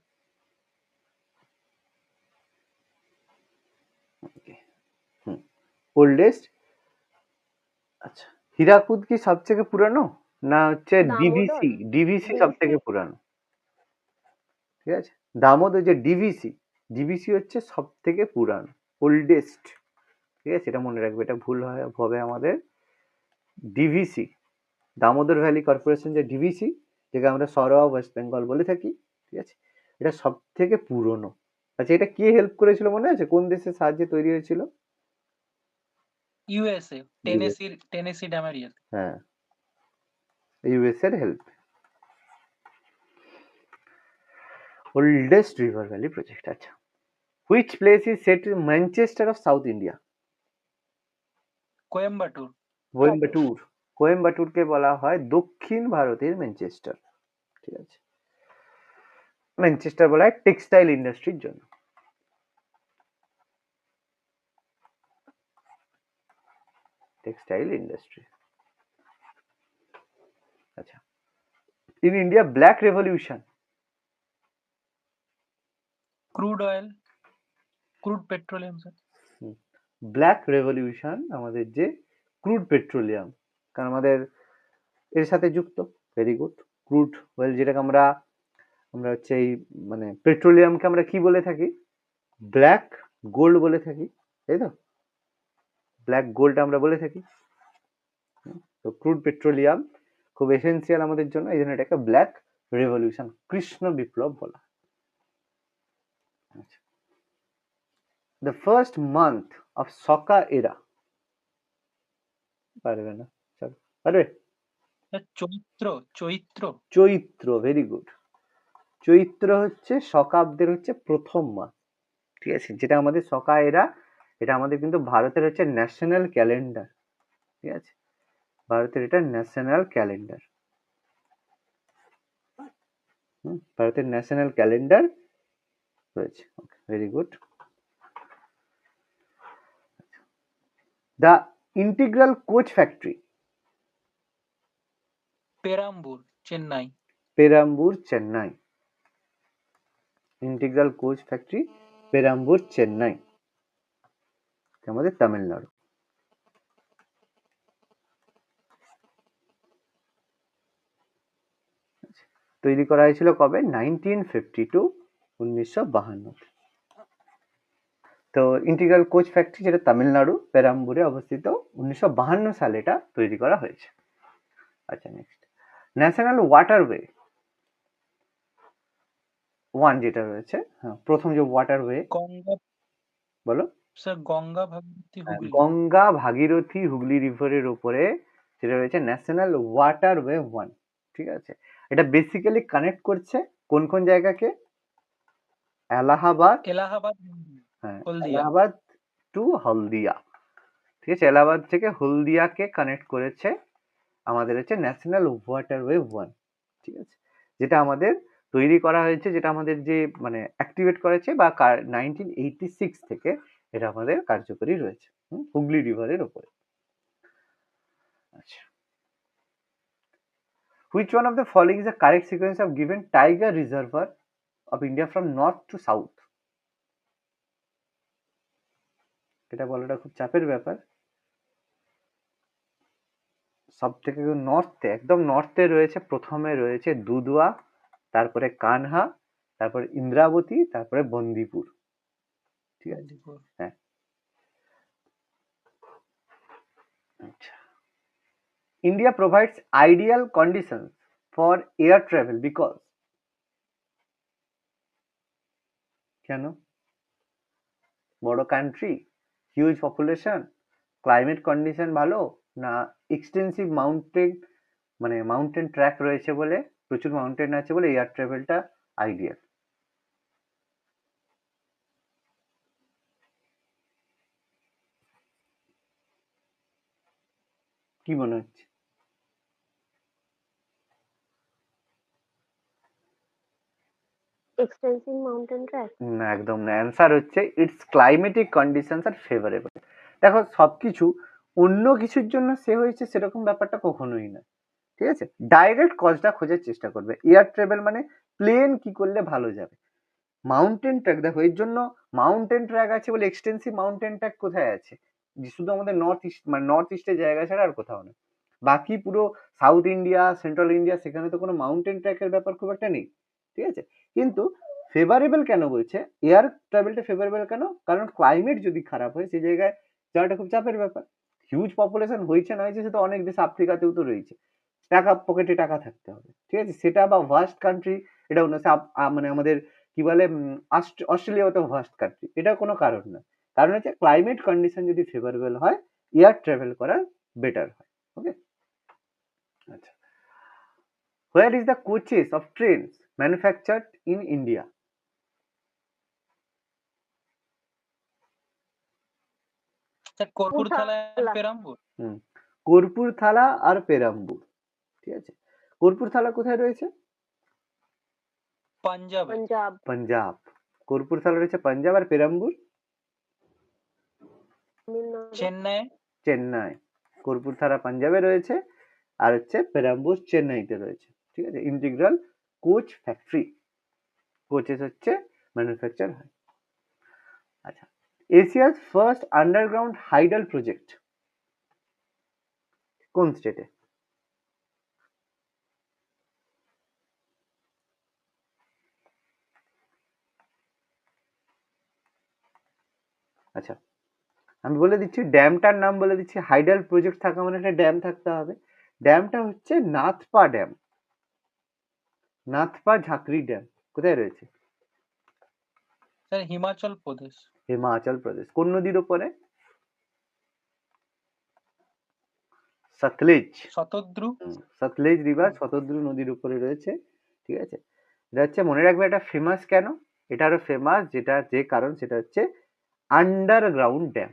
ওল্ডেস্ট, আচ্ছা, হীরাকুদ কি সব থেকে পুরানো, না হচ্ছে দামোদর। ডিভিসি সব থেকে পুরানো? ঠিক আছে, দামোদর যে ডিভিসি হচ্ছে সব থেকে পুরানো, ওল্ডেস্ট, ঠিক আছে, এটা মনে রাখবে, এটা ভুল হবে আমাদের। ডিভিসি, দামোদর ভ্যালি কর্পোরেশন যে ডিভিসি, যেটা আমরা সরোয়া ওয়েস্ট বেঙ্গল বলে থাকি, ঠিক আছে, এটা সব থেকে পুরনো। আচ্ছা, এটা কে হেল্প করেছিল মনে আছে? কোন দেশের সাহায্যে তৈরি হয়েছিল? ইউএসএ, টেনেসি ড্যামের ইয়ে। হ্যাঁ, ইউএস এর help. Oldest river valley project. আচ্ছা, which place is set in Manchester of South India? Coimbatore. কোয়েম্বাটুরকে বলা হয় দক্ষিণ ভারতের ম্যানচেস্টার, ঠিক আছে। ম্যানচেস্টার বলা হয় টেক্সটাইল ইন্ডাস্ট্রির জন্য। Textile industry. আচ্ছা, in India black revolution? Crude oil, crude petroleum sir. Black revolution আমাদের যে ক্রুড পেট্রোলিয়াম, কারণ আমাদের এর সাথে যুক্ত। Very good. ক্রুড অয়েল যেটাকে আমরা আমরা হচ্ছে এই মানে পেট্রোলিয়ামকে আমরা কি বলে থাকি? ব্ল্যাক গোল্ড বলে থাকি, তাই তো? ব্ল্যাক গোল্ড আমরা বলে থাকি। তো ক্রুড পেট্রোলিয়াম খুব এসেন্সিয়াল আমাদের জন্য, এই জন্য এটাকে ব্ল্যাক রেভলিউশন, কৃষ্ণ বিপ্লব বলা। দ্য ফার্স্ট মান্থ অফ সকা এরা, পারবে না, চলো পারবে। স্যার চৈত্র, চৈত্র। চৈত্র, ভেরি গুড। চৈত্র হচ্ছে শকাব্দের হচ্ছে প্রথম মাস, ঠিক আছে, যেটা আমাদের সকা এরা, এটা আমাদের কিন্তু ভারতের হচ্ছে ন্যাশনাল ক্যালেন্ডার, ঠিক আছে, ভারতের এটা ন্যাশনাল ক্যালেন্ডার। ভারতের ন্যাশনাল ক্যালেন্ডার রয়েছে। Very good. The integral coach factory, Perambur, Chennai. Perambur, Chennai. Integral coach factory Perambur, Chennai, আমাদের তামিলনাড়ু। তৈরি করা হয়েছিল কবে? 1952, 1952। তো ইন্টিগ্রাল কোচ ফ্যাক্টরি যেটা তামিলনাড়ু পেরাম্বুরে অবস্থিত, 1952 সালে এটা তৈরি করা হয়েছে। আচ্ছা, নেক্সট ন্যাশনাল ওয়াটারওয়ে ওয়ান যেটা রয়েছে, হ্যাঁ, প্রথম যে ওয়াটারওয়ে, গঙ্গা, বলো। স্যার গঙ্গা ভাগীরথী হুগলি। গঙ্গা ভাগীরথী হুগলি রিভারের উপরে যেটা রয়েছে ন্যাশনাল ওয়াটারওয়ে ওয়ান, ঠিক আছে। এটা বেসিক্যালি কানেক্ট করছে কোন কোন জায়গাকে? এলাহাবাদ, এলাহাবাদ, হ্যাঁ, হলদিয়া। এলাহাবাদ টু হলদিয়া, ঠিক আছে, এলাহাবাদ থেকে হলদিয়াকে কানেক্ট করেছে আমাদের হচ্ছে ন্যাশনাল ওয়াটারওয়ে ওয়ান, ঠিক আছে, যেটা আমাদের তৈরি করা হয়েছে, যেটা আমাদের যে মানে অ্যাক্টিভেট করেছে বা 1986 থেকে এটা আমাদের কার্যকরী রয়েছে হুগলি রিভারের উপরে। আচ্ছা, which one of the following is the correct sequence of given tiger reservoir of India from north to south? এটা বলাটা খুব চাপের ব্যাপার। সব থেকে নর্থে, একদম নর্থে রয়েছে, প্রথমে রয়েছে দুধওয়া, তারপরে কানহা, তারপরে ইন্দ্রাবতী, তারপরে বন্দিপুর, ঠিক আছে, হ্যাঁ। আচ্ছা, India provides ideal conditions for air travel because, কেন? বড় country, huge population, climate condition ভালো, না এক্সটেন্সিভ মাউন্টেন মানে মাউন্টেন ট্র্যাক রয়েছে বলে, প্রচুর মাউন্টেন আছে বলে এয়ার ট্রাভেলটা আইডিয়াল? কি মনে হচ্ছে? Extensive mountain track. না, একদম না। অ্যান্সার হচ্ছে ইটস ক্লাইমেটিক কন্ডিশনস আর ফেভারেবল। দেখো, সবকিছু অন্য কিছুর জন্য সে হয়েছে সেরকম ব্যাপারটা কখনোই না, ঠিক আছে। ডাইরেক্ট কজটা খোঁজার চেষ্টা করবে। এয়ার ট্রাভেল মানে প্লেন কি করলে ভালো যাবে। মাউন্টেন ট্র্যাক, দেখো এর জন্য মাউন্টেন ট্র্যাক আছে বলে, এক্সটেন্সিভ মাউন্টেন ট্র্যাক কোথায় আছে? যে শুধু আমাদের নর্থ ইস্ট মানে নর্থ ইস্টের জায়গা ছাড়া আর কোথাও না। বাকি পুরো সাউথ ইন্ডিয়া, সেন্ট্রাল ইন্ডিয়া, সেখানে তো কোনো মাউন্টেন ট্র্যাকের ব্যাপার খুব একটা নেই, ঠিক আছে। কিন্তু ফেভারেবল কেন বলছে? এয়ার ট্রাভেলটা ফেভারেবল কেন? কারণ ক্লাইমেট যদি খারাপ হয় সেই জায়গায় যাওয়াটা খুব চাপের ব্যাপার। হিউজ পপুলেশন হয়েছে না হয়েছে, সে তো অনেক দেশ, আফ্রিকাতেও তো রয়েছে, টাকা পকেটে টাকা থাকতে হবে, ঠিক আছে, সেটা বা ভাস্ট কান্ট্রি, এটা অন্য মানে আমাদের কি বলে অস্ট্রেলিয়াও তো ভাস্ট কান্ট্রি, এটা কোনো কারণ না। কারণ হচ্ছে ক্লাইমেট কন্ডিশন যদি ফেভারেবল হয়, এয়ার ট্রাভেল করা বেটার হয়। ওকে, আচ্ছা, where is the coaches of trains manufactured in India? Sir Kapurthala and Perambur. Kapurthala আর পেরাম্বুর, ঠিক আছে। কর্পুরথালা কোথায় রয়েছে? পাঞ্জাব। পাঞ্জাব। পাঞ্জাব। কর্পুরথালা রয়েছে পাঞ্জাব, আর পেরাম্বুর চেন্নাই। চেন্নাই। কর্পুরথালা পাঞ্জাবে রয়েছে, আর হচ্ছে পেরাম্বুর চেন্নাইতে রয়েছে, ঠিক আছে। ইন্টিগ্রাল কোচ ফ্যাক্টরি, কোচেস হচ্ছে ম্যানুফ্যাকচার হয়। আচ্ছা, এশিয়াস ফার্স্ট আন্ডারগ্রাউন্ড হাইডাল প্রজেক্ট কোন স্টেটে? আচ্ছা, আমি বলে দিচ্ছি, ড্যামটার নাম বলে দিচ্ছি। হাইডাল প্রজেক্ট থাকা মানে একটা ড্যাম থাকতে হবে। ড্যামটা হচ্ছে নাথপা ড্যাম। নাথপা ঝাকরি ড্যাম কোথায় রয়েছে? স্যার হিমাচল প্রদেশ। হিমাচল প্রদেশ। কোন নদীর উপরে? সতলেজ। শতদ্রু। সতলেজ রিভার শতদ্রু নদীর উপরে রয়েছে। ঠিক আছে, এটা হচ্ছে মনে রাখবে, এটা ফেমাস কেন? এটা আরো ফেমাস যেটা যে কারণ সেটা হচ্ছে আন্ডারগ্রাউন্ড ড্যাম।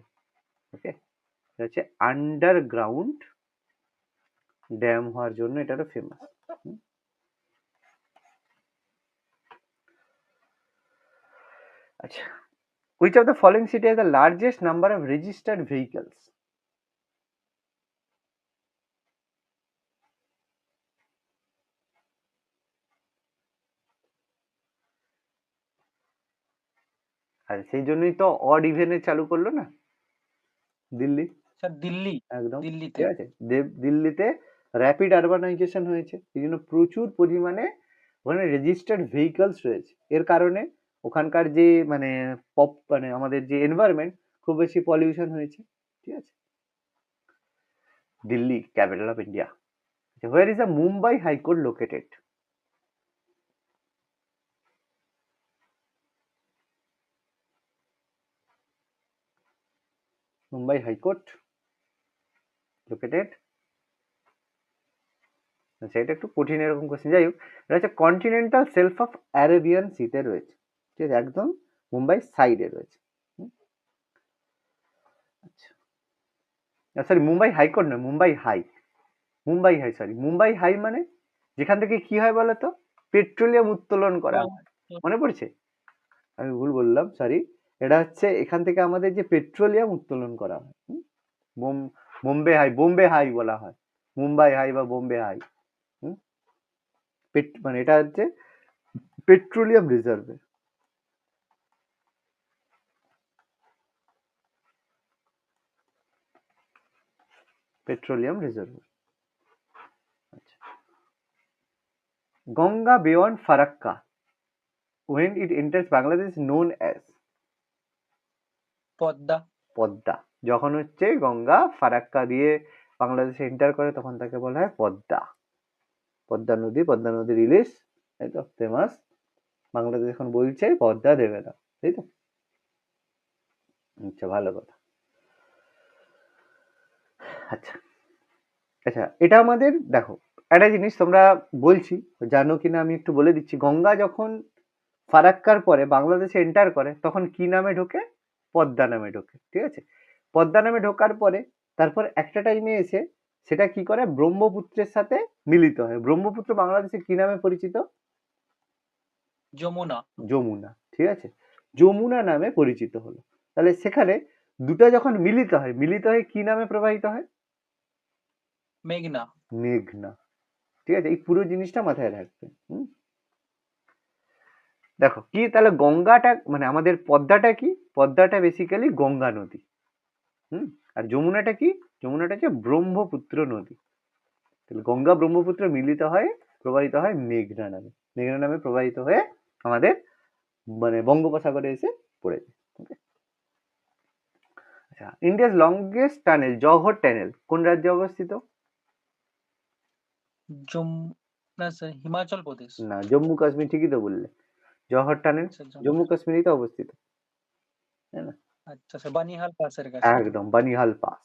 ওকে, এটা হচ্ছে আন্ডারগ্রাউন্ড ড্যাম হওয়ার জন্য এটা আরো ফেমাস। আচ্ছা, which of the following city has the largest number of registered vehicles? আর সেই জন্যই তো অড ইভেনে চালু করলো না দিল্লি। স্যার দিল্লি। একদম দিল্লিতে। ঠিক আছে, দিল্লিতে র্যাপিড আরবানাইজেশন হয়েছে, এই জন্য প্রচুর পরিমাণে ওখানে রেজিস্টার্ড ভেহিকলস রয়েছে। এর কারণে ওখানকার যে মানে মানে আমাদের যে এনভায়রনমেন্ট খুব বেশি পলিউশন হয়েছে। ঠিক আছে, Delhi capital of India. Where is the Mumbai high court located? Mumbai high court located. আচ্ছা, এটা একটু কঠিন এরকম কোশ্চেন, যাই হোক, এটা হচ্ছে কন্টিনেন্টাল সেলফ অফ অ্যারেবিয়ান সিতে রয়েছে। ঠিক আছে, একদম মুম্বাই সাইডে রয়েছে। আচ্ছা, সরি মুম্বাই হাইকোর্ট নয়, Mumbai high. Mumbai high, sorry Mumbai high মানে যেখান থেকে কি হয় বলতো, পেট্রোলিয়াম উত্তোলন করা হয়। মনে পড়ছে? আমি ভুল বললাম, সরি। এটা হচ্ছে এখান থেকে আমাদের যে পেট্রোলিয়াম উত্তোলন করা হয়। বোম্বে হাই, বোম্বে হাই বলা হয়, মুম্বাই হাই বা বোম্বে হাই। মানে এটা হচ্ছে পেট্রোলিয়াম রিজার্ভে। Petroleum reserve. আচ্ছা, Ganga beyond Farakka when it enters Bangladesh is known as? Padma. Padma. যখন হচ্ছে গঙ্গা ফারাক্কা দিয়ে বাংলাদেশে এন্টার করে তখন তাকে বলা হয় পদ্মা। পদ্মা নদী, পদ্মা নদীর ইলিশ, তাই তো ফেমাস। বাংলাদেশ এখন বলছে পদ্মা দেবে না, তাই তো? আচ্ছা, ভালো কথা। আচ্ছা আচ্ছা, এটা আমাদের দেখো একটা জিনিস তোমরা বলছি জানো কিনা আমি একটু বলে দিচ্ছি। গঙ্গা যখন ফারাক্কার পরে বাংলাদেশে এন্টার করে তখন কি নামে ঢোকে? পদ্মা নামে ঢোকে। ঠিক আছে, পদ্মা নামে ঢোকার পরে তারপর একটা টাইমে এসে সেটা কি করে, ব্রহ্মপুত্রের সাথে মিলিত হয়। ব্রহ্মপুত্র বাংলাদেশে কি নামে পরিচিত? যমুনা। যমুনা। ঠিক আছে, যমুনা নামে পরিচিত হলো। তাহলে সেখানে দুটো যখন মিলিত হয়, মিলিত হয়ে কি নামে প্রবাহিত হয়? মেঘনা। মেঘনা। ঠিক আছে, এই পুরো জিনিসটা মাথায় রাখবে। দেখো কি তাহলে গঙ্গাটা মানে আমাদের পদ্মাটা কি? পদ্মাটা বেসিক্যালি গঙ্গা নদী। আর যমুনাটা কি? যমুনাটা হচ্ছে ব্রহ্মপুত্র নদী। তাহলে গঙ্গা ব্রহ্মপুত্র মিলিত হয়ে প্রবাহিত হয় মেঘনা নামে। মেঘনা নামে প্রবাহিত হয়ে আমাদের মানে বঙ্গোপসাগরে এসে পড়েছে। আচ্ছা, India's longest tunnel Jawahar tunnel কোন রাজ্যে অবস্থিত? না স্যার হিমাচল প্রদেশ। না, জম্মু কাশ্মীর। ঠিকই তো বললে, জওহর টানেল আচ্ছা, জম্মু কাশ্মীরেই তো অবস্থিত, তাই না? আচ্ছা স্যার বানিহাল পাসের কাছে। একদম, বানিহাল পাস।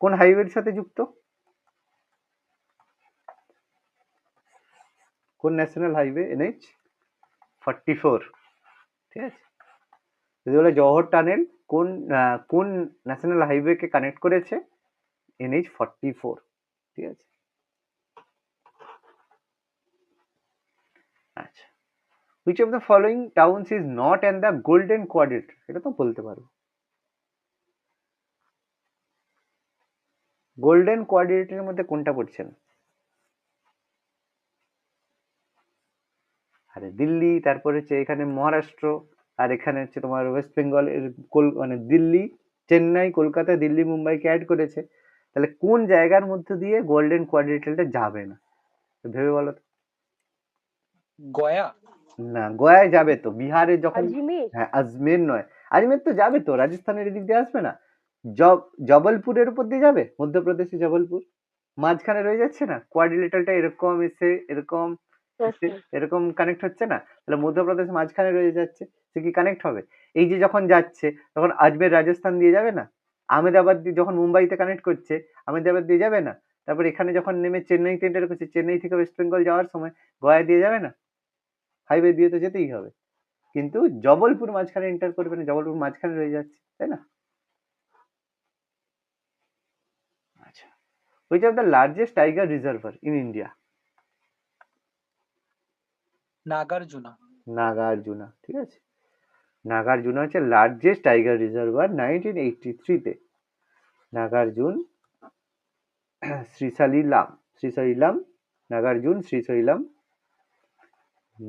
কোন হাইওয়ের সাথে যুক্ত? কোন ন্যাশনাল হাইওয়ে? NH 44। ঠিক আছে, যদি বলে জওহর টানেল কোন কোন ন্যাশনাল হাইওয়ে কে কানেক্ট করেছে? NH 44। ঠিক আছে, আচ্ছা, which of the following towns is not in the golden quadrant? এটা তো বলতে পারো। গোল্ডেন কোয়াড্রিলেটারের মধ্যে কোনটা পড়ছে না? আরে দিল্লি, তারপরে হচ্ছে এখানে মহারাষ্ট্র, আর এখানে হচ্ছে তোমার ওয়েস্ট বেঙ্গল এর মানে দিল্লি, চেন্নাই, কলকাতা, দিল্লি, মুম্বাইকে অ্যাড করেছে। তাহলে কোন জায়গার মধ্যে দিয়ে গোল্ডেন কোয়াড্রিলেটারটা যাবে না? তো ভেবে বলো তো। গয়া। না, গয়ায় যাবে তো, বিহারে যখন, अजमेर। হ্যাঁ আজমের নয়, আজমের তো যাবে তো, রাজস্থানের এদিক দিয়ে আসবে না। জবলপুরের উপর দিয়ে যাবে, মধ্যপ্রদেশে জবলপুর, মাঝখানে রয়ে যাচ্ছে না, কোয়াড্রিলেটারটা এরকম এসে এরকম এসে এরকম কানেক্ট হচ্ছে না, তাহলে মধ্যপ্রদেশ মাঝখানে রয়ে যাচ্ছে, সে কি কানেক্ট হবে? এই যে যখন যাচ্ছে তখন আজমের রাজস্থান দিয়ে যাবে না, আহমেদাবাদ দিয়ে যখন মুম্বাইতে কানেক্ট করছে আহমেদাবাদ দিয়ে যাবে না, তারপর এখানে যখন নেমে চেন্নাইতে এন্টার করছে, চেন্নাই থেকে ওয়েস্ট বেঙ্গল যাওয়ার সময় গয়া দিয়ে যাবে না, হাইওয়ে দিয়ে তো যেতেই হবে, কিন্তু জবলপুর মাঝখানে এন্টার করবে না, জবলপুর মাঝখানে রয়ে যাচ্ছে, তাই না? আচ্ছা, which of the largest tiger reservoir in India? Nagarjuna. Nagarjuna, ঠিক আছে। নাগার্জুনা হচ্ছে লার্জেস্ট টাইগার রিজার্ভার 1983 তে। Nagarjun Srisailam, Nagarjun Srisailam,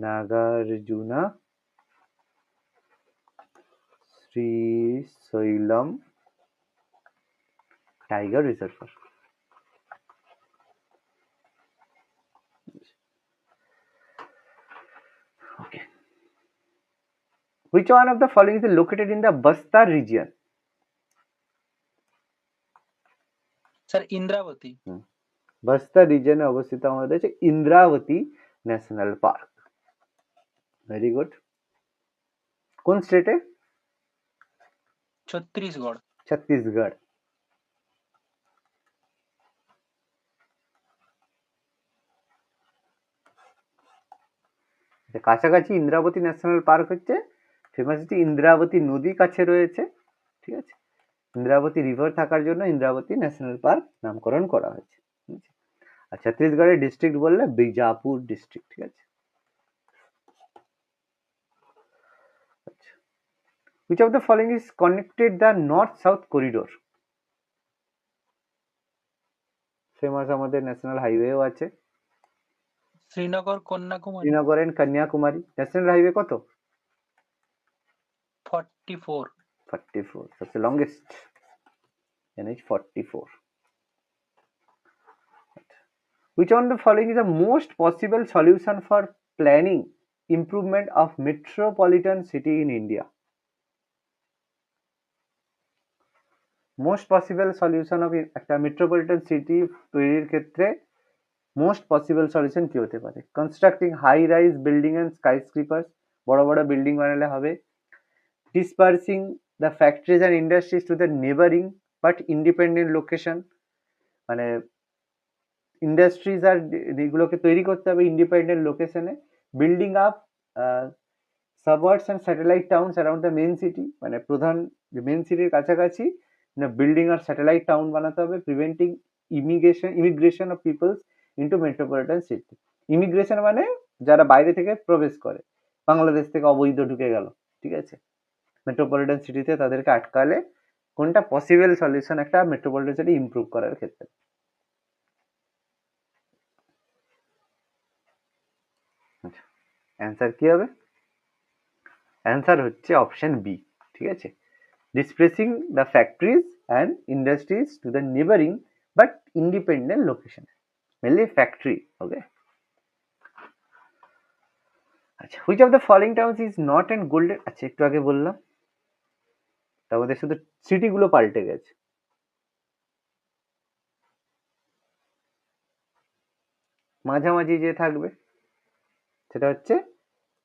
Nagarjuna Srisailam tiger reservoir. Okay. Which one of the following is located in the Bastar region? Sir Indravati. Bastar রিজনে অবস্থিত আমাদের হচ্ছে Indravati national park. Very good. কোন স্টেটে? ছত্তিশগড়। ছত্তিশগড়। কাছাকাছি ইন্দ্রাবতী ন্যাশনাল পার্ক হচ্ছে ফেমাস, হচ্ছে ইন্দ্রাবতী নদী কাছে রয়েছে, ঠিক আছে, ইন্দ্রাবতী রিভার থাকার জন্য ইন্দ্রাবতী ন্যাশনাল পার্ক নামকরণ করা হয়েছে। আর ছত্তিশগড়ের ডিস্ট্রিক্ট বললে বিজাপুর ডিস্ট্রিক্ট, ঠিক আছে। Which of the following is connected the north-south corridor? Famous আমাদের ন্যাশনাল হাইওয়েও আছে। Srinagar Kanyakumari. Srinagar and Kanyakumari national highway কত? 44। 44, सबसे longest NH 44. Which one of the following is the most possible solution for planning improvement of metropolitan city in India? Most possible solution of একটা metropolitan city তৈরির ক্ষেত্রে most possible solution কি হতে পারে? Constructing high rise building and skyscrapers, বড় বড় building বানালে হবে। Dispersing the factories and industries to the neighboring but independent location, মানে ইন্ডাস্ট্রিজ আর এগুলোকে তৈরি করতে হবে ইন্ডিপেন্ডেন্ট লোকেশনে। Building up suburbs and satellite towns around the main city, মানে প্রধান যে মেন সিটির কাছাকাছি বিল্ডিং আর স্যাটেলাইট টাউন বানাতে হবে। Preventing immigration of peoples into metropolitan city, immigration মানে যারা বাইরে থেকে প্রবেশ করে, বাংলাদেশ থেকে অবৈধ ঢুকে গেল, ঠিক আছে, মেট্রোপলিটন সিটিতে তাদেরকে আটকালে কোনটা পসিবল সলিউশন একটা মেট্রোপলিটন সিটি ইমপ্রুভ করার ক্ষেত্রে? অ্যান্সার কি হবে? অ্যান্সার হচ্ছে অপশন বি, ঠিক আছে, displacing the factories and industries to the neighbouring but independent location, mainly factory. Okay, আচ্ছা, which of the following towns is not and golden, আচ্ছা একটু আগে বললাম, তার মধ্যে শুধু সিটিগুলো পাল্টে গেছে। মাঝামাঝি যে থাকবে সেটা হচ্ছে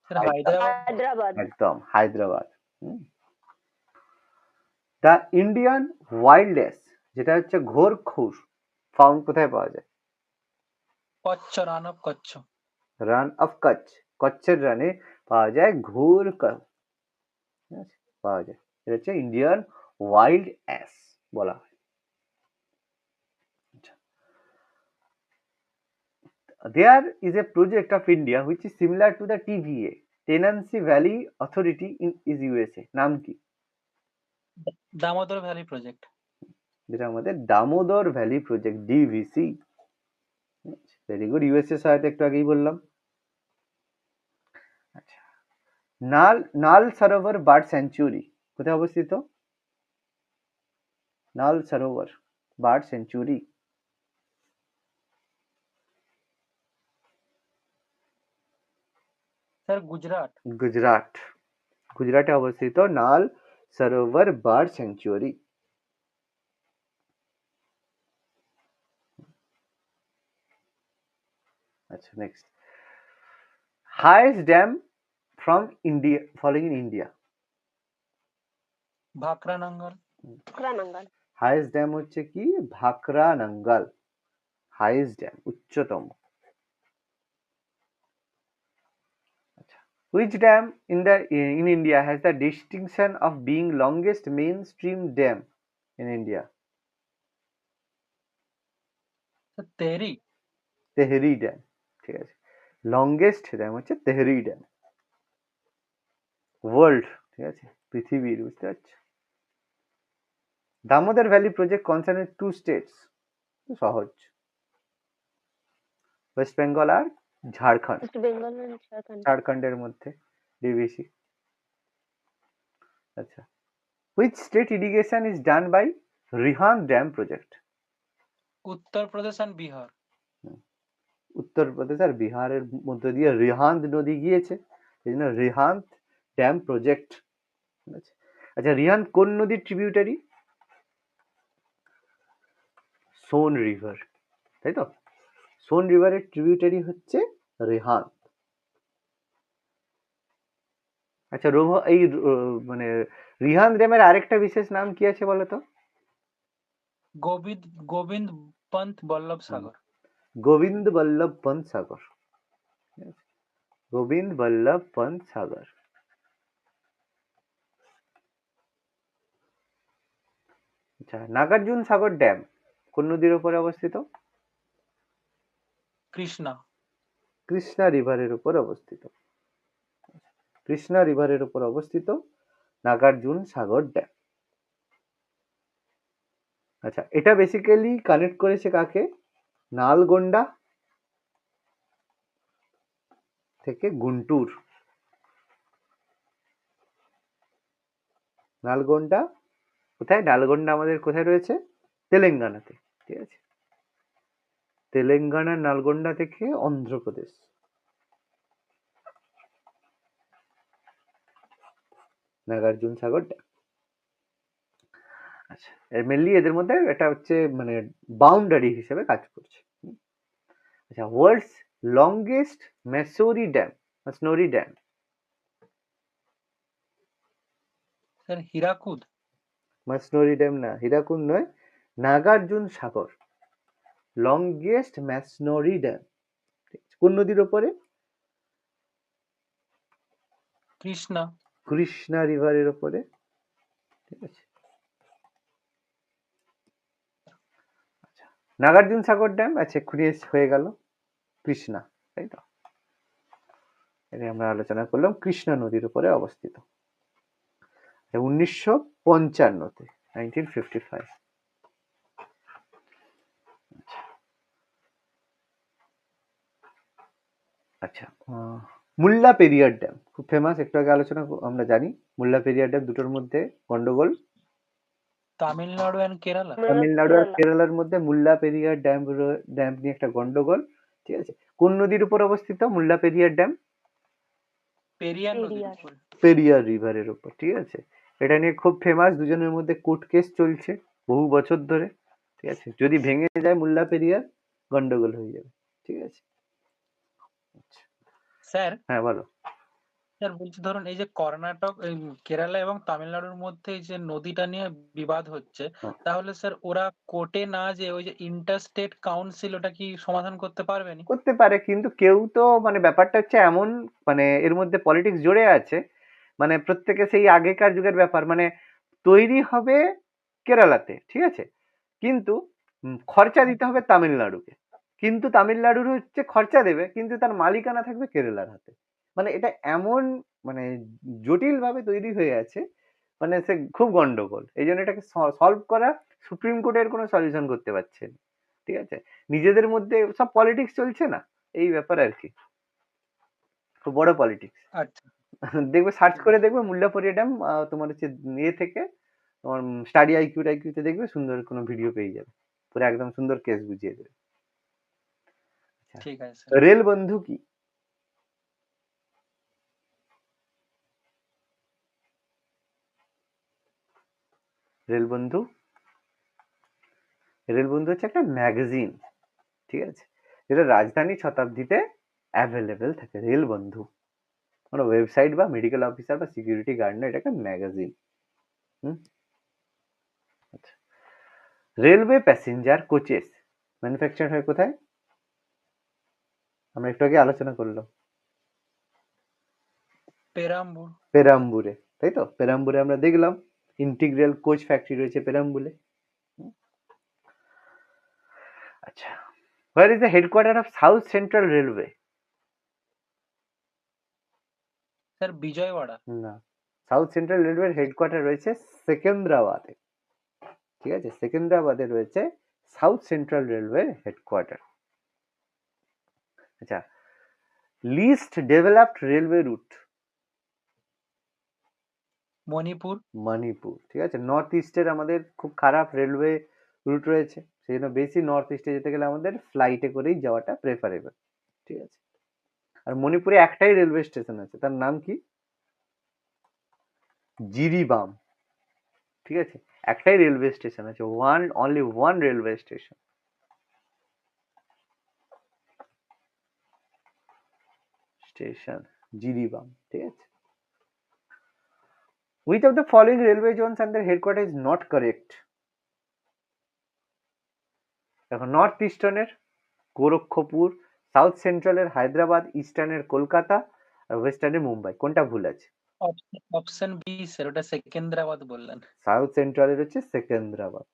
হায়দ্রাবাদ। একদম Hyderabad. The Indian wild ass, যেটা হচ্ছে ঘোর খুর, ফাউন্ড কোথায় পাওয়া যায়? কচ্ছ, রান অফ কচ্ছ। রান অফ কচ্ছ, কচ্ছের রানে পাওয়া যায় ঘোর পাওয়া যায়, এটা হচ্ছে ইন্ডিয়ান ওয়াইল্ড অ্যাস বলা হয়। There is a project of India which is similar to the TVA, Tennessee Valley Authority in is USA, নাম কি? Damodar valley project. যেটা আমাদের Damodar valley project, DVC. Very good, USA সহায়তা একটু আগেই বললাম। নাল সরোবর বার্ড স্যাঞ্চুরি কোথায় অবস্থিত? Nal Sarovar bird sanctuary sir Gujarat. Gujarat, গুজরাটে অবস্থিত নাল সরোবর বার্ড স্যাঞ্চুরি। আচ্ছা, next, highest dam from India following in India. Bhakra Nangal. Kranangal. Highest dam হচ্ছে কি? ভাকরা নাঙ্গাল, হাইয়েস্ট ড্যাম, উচ্চতম। আচ্ছা, which dam in India has the distinction of being longest mainstream dam in India? Sir Tehri. Tehri dam, ঠিক আছে। Longest dam হচ্ছে tehari dam, world, ঠিক আছে, পৃথিবীর, বুঝতে পারছো? Damodar valley project concern two states, সহজ, ওয়েস্ট বেঙ্গল আর Jharkhand. West Bengal and Jharkhand. ঝাড়খণ্ডের মধ্যে ডিভিসি। আচ্ছা, which state irrigation is done by Rihand Dam project? Uttar Pradesh and Bihar. Uttar Pradesh আর বিহারের মধ্যে দিয়ে রিহান্দ নদী গিয়েছে, এই জন্য রিহান্দ ড্যাম প্রজেক্ট। আচ্ছা, রিহান্দ কোন নদীর ট্রিবিউটারি? সোন রিভার, তাই তো? সোন রিভারের ট্রিবিউটারি হচ্ছে রিহান্দ। আচ্ছা, এই মানে রিহান্দ ড্যামের আরেকটা বিশেষ নাম কি আছে বলো তো? গোবিন্দ পন্থ বল্লভ সাগর। গোবিন্দ বল্লভ পন্ত সাগর, গোবিন্দ বল্লভ পন্ত সাগর। আচ্ছা, নাগার্জুন সাগর ড্যাম কোন নদীর উপরে অবস্থিত? কৃষ্ণা। কৃষ্ণা রিভারের উপর অবস্থিত, কৃষ্ণা রিভারের উপর অবস্থিত নাগার্জুন সাগর ড্যাম। আচ্ছা, এটা বেসিক্যালি কানেক্ট করেছে কাকে? নালগোন্ডা থেকে গুন্টুর। নালগোন্ডা কোথায়? নালগোন্ডা আমাদের কোথায় রয়েছে? তেলেঙ্গানাতে, ঠিক আছে। তেলেঙ্গানার নালগোন্ডা থেকে অন্ধ্রপ্রদেশ। নাগার্জুন সাগর ড্যাম। আচ্ছা, মেনলি এদের মধ্যে এটা হচ্ছে মানে বাউন্ডারি হিসেবে কাজ করছে। আচ্ছা, world's longest masonry dam, masonry dam. Sir Hirakud. Masonry dam না, হীরাকুদ নয়, Nagarjuna Sagar longest masonry dam. কোন নদীর ওপরে? কৃষ্ণা। কৃষ্ণা রিভারের ওপরে, ঠিক আছে। আচ্ছা, নাগার্জুন সাগর ড্যাম, আচ্ছা এক্ষুনি হয়ে গেল কৃষ্ণা, তাই তো? এটা আমরা আলোচনা করলাম, কৃষ্ণা নদীর উপরে অবস্থিত 1955-তে, 1955। আচ্ছা, মুল্লা পেরিয়ার ড্যাম খুব ফেমাস, একটু আগে আলোচনা আমরা জানি। মুল্লা পেরিয়ার ড্যাম দুটোর মধ্যে গন্ডগোল, তামিলনাড়ু অ্যান্ড কেরালা। তামিলনাড়ু আর কেরালার মধ্যে মুল্লা পেরিয়ার ড্যাম ড্যাম নিয়ে একটা গন্ডগোল, ঠিক আছে। কোন নদীর উপর অবস্থিত মুল্লা পেরিয়ার ড্যাম? পেরিয়ার নদীর Periyar. উপর। পেরিয়ার রিভারের উপর, ঠিক আছে। এটা নিয়ে খুব ফেমাস, দুজনের মধ্যে কোর্ট কেস চলছে বহু বছর ধরে, ঠিক আছে। যদি ভেঙে যায় মুল্লা পেরিয়ার, গন্ডগোল হয়ে যাবে, ঠিক আছে। আচ্ছা, স্যার হ্যাঁ বলো। স্যার বলছি ধরুন এই যে কর্ণাটক, কেরালা এবং তামিলনাড়ুর মধ্যে এই যে নদীটা নিয়ে বিবাদ হচ্ছে, হ্যাঁ। তাহলে স্যার ওরা কোর্টে না যে ওই যে ইন্টারস্টেট কাউন্সিল ওটা কি সমাধান করতে পারবেনি? করতে পারে, কিন্তু কেউ তো মানে ব্যাপারটা হচ্ছে এমন, মানে এর মধ্যে পলিটিক্স জড়ে আছে, মানে প্রত্যেকে সেই আগেকার যুগের ব্যাপার, মানে তৈরি হবে কেরালাতে, ঠিক আছে, কিন্তু খরচা দিতে হবে তামিলনাড়ুকে, কিন্তু তামিলনাড়ুর হচ্ছে খরচা দেবে, কিন্তু তার মালিকানা থাকবে কেরালার হাতে। মানে এটা এমন মানে জটিল ভাবে তৈরি হয়ে আছে, মানে সে খুব গন্ডগোল। এই জন্য এটাকে সলভ করা, সুপ্রিম কোর্টের কোনো সলিউশন করতে পারছে না, ঠিক আছে। নিজেদের মধ্যে সব পলিটিক্স চলছে না, এই ব্যাপার আর কি, খুব বড় পলিটিক্স। আচ্ছা দেখবে সার্চ করে দেখবে মুল্লাপরিয়া ড্যাম তোমার হচ্ছে ইয়ে থেকে তোমার স্টাডি আইকিউতে দেখবে সুন্দর কোনো ভিডিও পেয়ে যাবে, পুরো একদম সুন্দর কেস বুঝিয়ে দেবে। আচ্ছা, ঠিক আছে স্যার। রেল বন্ধু কি? রেল বন্ধু হচ্ছে একটা ম্যাগাজিন, ঠিক আছে, যেটা রাজধানী শতাব্দীতে অ্যাভেলেবেল থাকে। রেল বন্ধু কোনো ওয়েবসাইট বা মেডিকেল অফিসার বা সিকিউরিটি গার্ড না, এটা একটা ম্যাগাজিন। আচ্ছা, রেলওয়ে প্যাসেঞ্জার কোচেস ম্যানুফ্যাকচার হয় কোথায়? আমরা একটু আগে আলোচনা করলাম পেরাম্বুর। পেরাম্বুরে, তাই তো? পেরাম্বুরে আমরা দেখলাম ইন্টিগ্রাল কোচ ফ্যাক্টরি রয়েছে পেরাম্বুরে। আচ্ছা, where is the headquarter of south central railway? Sir Vijayawada. না, সাউথ সেন্ট্রাল রেলওয়ের হেডকোয়ার্টার রয়েছে সেকেন্দ্রাবাদে, ঠিক আছে, সেকেন্দ্রাবাদে রয়েছে সাউথ সেন্ট্রাল রেলওয়ে হেডকোয়ার্টার। আচ্ছা, list developed railway route? Manipur. Manipur, ঠিক আছে। নর্থ ইস্টের আমাদের খুব খারাপ রেলওয়ে রুট রয়েছে, সেই জন্য বেশি নর্থ ইস্টে যেতে গেলে আমাদের ফ্লাইটে করেই যাওয়াটা প্রেফারেবল, ঠিক আছে। আর মণিপুরে একটাই রেলওয়ে স্টেশন আছে, তার নাম কি? জিরিবাম, ঠিক আছে, একটাই রেলওয়ে স্টেশন আছে, only one railway station. Jiribam, ঠিক আছে। Which of the following railway zones and their headquarters is not correct? দেখো, নর্থ ইস্টার্নের গোরক্ষপুর, সাউথ সেন্ট্রালের হায়দ্রাবাদ, ইস্টার্নের কলকাতা আর ওয়েস্টার্নের মুম্বাই, কোনটা ভুল আছে? অপশন বি স্যার, ওটা সেকেন্দ্রাবাদ বললেন। সাউথ সেন্ট্রালের হচ্ছে সেকেন্দ্রাবাদ,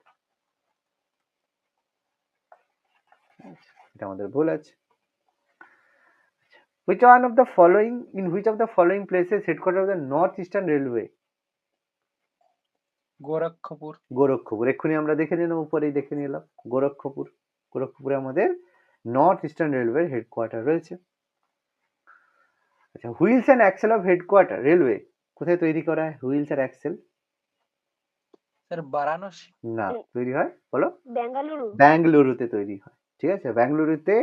এটা আমাদের ভুল আছে। Which one of the following, in which of the following places headquarters of the North Eastern Railway? Gorakhpur. Gorakhpur, এক্ষুনি আমরা দেখে নিলাম, উপরেই দেখে নিলাম গোরক্ষপুরে আমাদের নর্থ ইস্টার্ন রেলওয়ে হেডকোয়ার্টার রয়েছে। আচ্ছা, wheels and axle of headquarter railway কোথায় তৈরি করা হয়? হুইলস আর অ্যাক্সেল? স্যার বারাণসী। না, তৈরি হয়, বলো? বেঙ্গালুরু। ব্যাঙ্গালুরুতে তৈরি হয়, ঠিক আছে। ব্যাঙ্গালুরুতে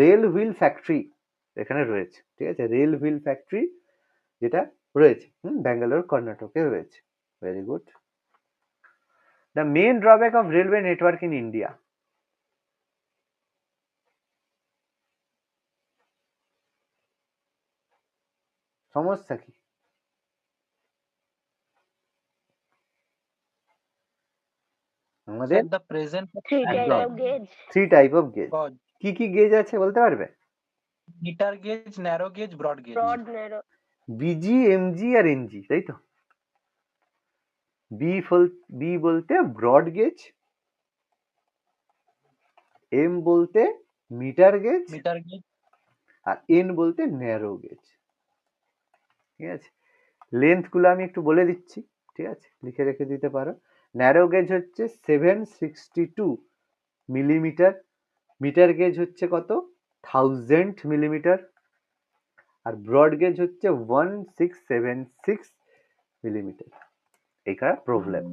রেল হুইল ফ্যাক্টরি এখানে রয়েছে, ঠিক আছে, রেল হুইল ফ্যাক্টরি যেটা রয়েছে ব্যাঙ্গালোর কর্ণাটকে রয়েছে। Very good. The main drawback of railway network in India? সমস্যা কি? আমাদের দ্য প্রেজেন্ট থ্রি টাইপ একদম of gauge. 3 type of gauge. গজ, কি কি গেজ আছে বলতে পারবে? Metre gauge, narrow gauge, broad gauge. Broad narrow. BG, MG আর এনজি, তাই তো? বি বলতে ব্রড গেজ, এম বলতে মিটার গেজ, আর এন বলতে ন্যারো গেজ, ঠিক আছে। লেন্থ গুলো আমি একটু বলে দিচ্ছি, ঠিক আছে, লিখে রেখে দিতে পারো। ন্যারো গেজ হচ্ছে 762 মিলিমিটার, মিটার গেজ হচ্ছে কত? 1000 মিলিমিটার, আর ব্রড গেজ হচ্ছে 1676 মিলিমিটার। এইখানে প্রবলেম।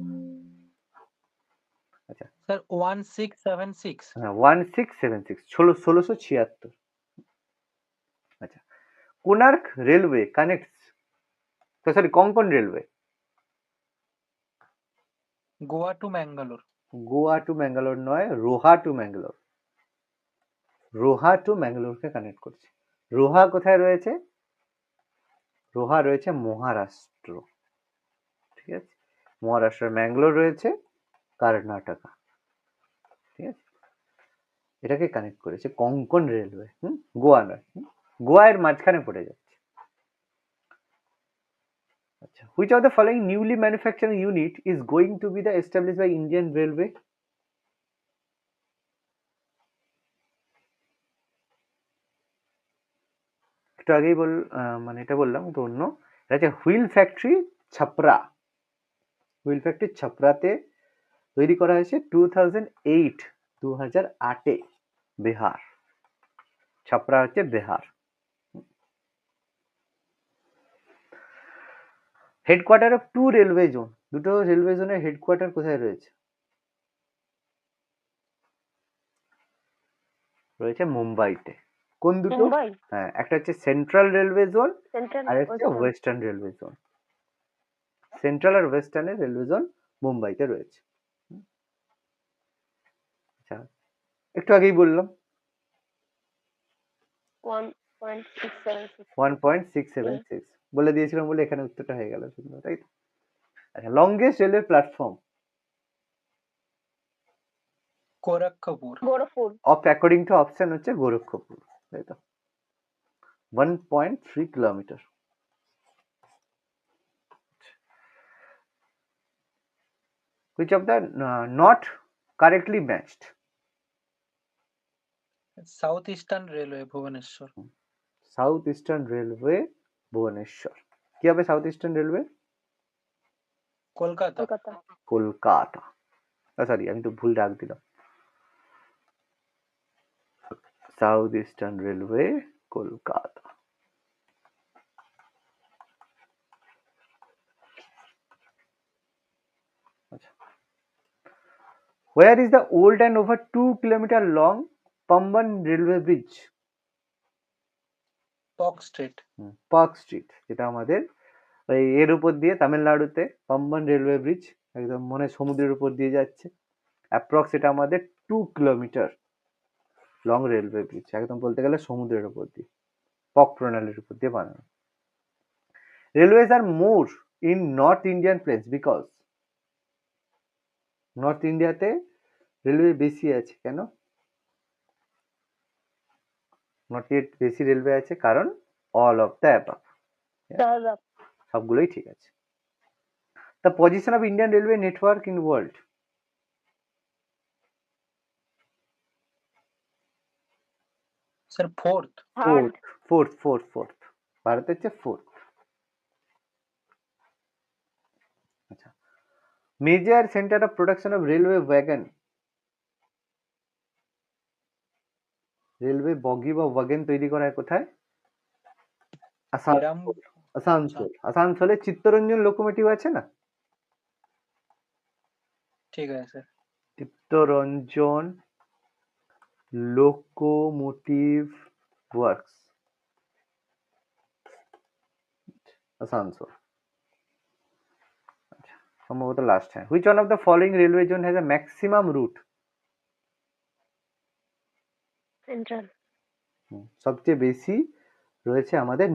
আচ্ছা, স্যার 1676। হ্যাঁ, 1676, 1676। আচ্ছা, Konark railway connects, sorry, Konkan railway Goa to Mangalore. Goa to Mangalore নয়, রোহা টু ম্যাঙ্গালোর, রোহা টু ম্যাঙ্গালোরকে কানেক্ট করছে। রোহা কোথায় রয়েছে? রোহা রয়েছে মহারাষ্ট্র, ঠিক আছে, মহারাষ্ট্রের ম্যাঙ্গালোর রয়েছে কর্ণাটকা, ঠিক আছে, এটাকে কানেক্ট করেছে কোঙ্কন রেলওয়ে। গোয়া নয়, গোয়া এর মাঝখানে পড়ে যাচ্ছে। আচ্ছা, which of the following newly manufacturing unit is going to be the established by Indian Railway? একটু আগেই মানে এটা বললাম, তো অন্য, এটা হচ্ছে wheel factory Chhapra. Wheel factory ছাপরাতে তৈরি করা হয়েছে 2008 বিহার, ছাপরা হচ্ছে Bihar. Headquarter of two railway zone, দুটো রেলওয়ে জোনের হেডকোয়ার্টার কোথায় রয়েছে? রয়েছে মুম্বাইতে। কোন দুটো? মুম্বাই হ্যাঁ, একটা হচ্ছে সেন্ট্রাল রেলওয়ে জোন সেন্ট্রাল আর হচ্ছে ওয়েস্টার্ন রেলওয়ে জোন। সেন্ট্রাল আর ওয়েস্টার্নের রেলওয়ে জোন মুম্বাইতে রয়েছে। আচ্ছা, একটু আগেই বললাম 1.676 1.676 বলে দিয়েছিলাম বলে এখানে উত্তরটা হয়ে গেল সুন্দর, তাই তো? আচ্ছা, longest railway platform Gorakhpur. Gorakhpur according to option হচ্ছে গোরক্ষপুর, তাই তো? 1.3 kilometre. Which of the not correctly matched? South eastern railway Bhubaneswar. South eastern railway Bhubaneswar. কি হবে south eastern railway? Kolkata. Kolkata Kolkata. Sorry, আমি তো ভুল ডাক দিলাম। South eastern railway Kolkata. আচ্ছা, where is the old and over 2 kilometer long Pamban railway bridge? Park street. Park street, যেটা আমাদের ওই এর উপর দিয়ে তামিলনাড়ুতে পাম্বান রেলওয়ে ব্রিজ, একদম মনে সমুদ্রের উপর দিয়ে যাচ্ছে। অ্যাপ্রক্স এটা আমাদের 2 কিলোমিটার লং রেলওয়ে ব্রিজ, একদম বলতে গেলে সমুদ্রের উপর দিয়ে, পক প্রণালীর উপর দিয়ে বানানো। Railways are more in north Indian place because, north ইন্ডিয়াতে রেলওয়ে বেশি আছে কেন? নর্থ ইন্ডিয়াতে বেশি রেলওয়ে আছে কারণ অল অফ দ্য অ্যাবাভ, সবগুলোই ঠিক আছে। The position of Indian railway network in world, sir fourth. Fourth ভারত হচ্ছে ফোর্থ। আচ্ছা, major centre of production of railway wagon, railway bogie বা ওয়াগন তৈরি করা হয় কোথায়? আসানসোল। আসানসোলে চিত্তরঞ্জন লোকোমোটিভ আছে না? ঠিক আছে sir. Chittaranjan locomotive works, Asansol. সম্ভবত লাস্ট হ্যাঁ। Which one of the following railway zone has a maximum route? Central সবচেয়ে বেশি রয়েছে আমাদের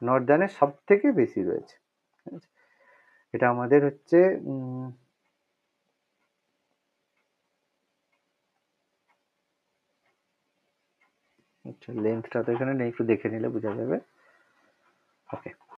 নর্দার্নের সব থেকে বেশি রয়েছে। এটা আমাদের হচ্ছে আচ্ছা, লেন্থটা তো এখানে নেই, একটু দেখে নিলে বোঝা যাবে। ওকে,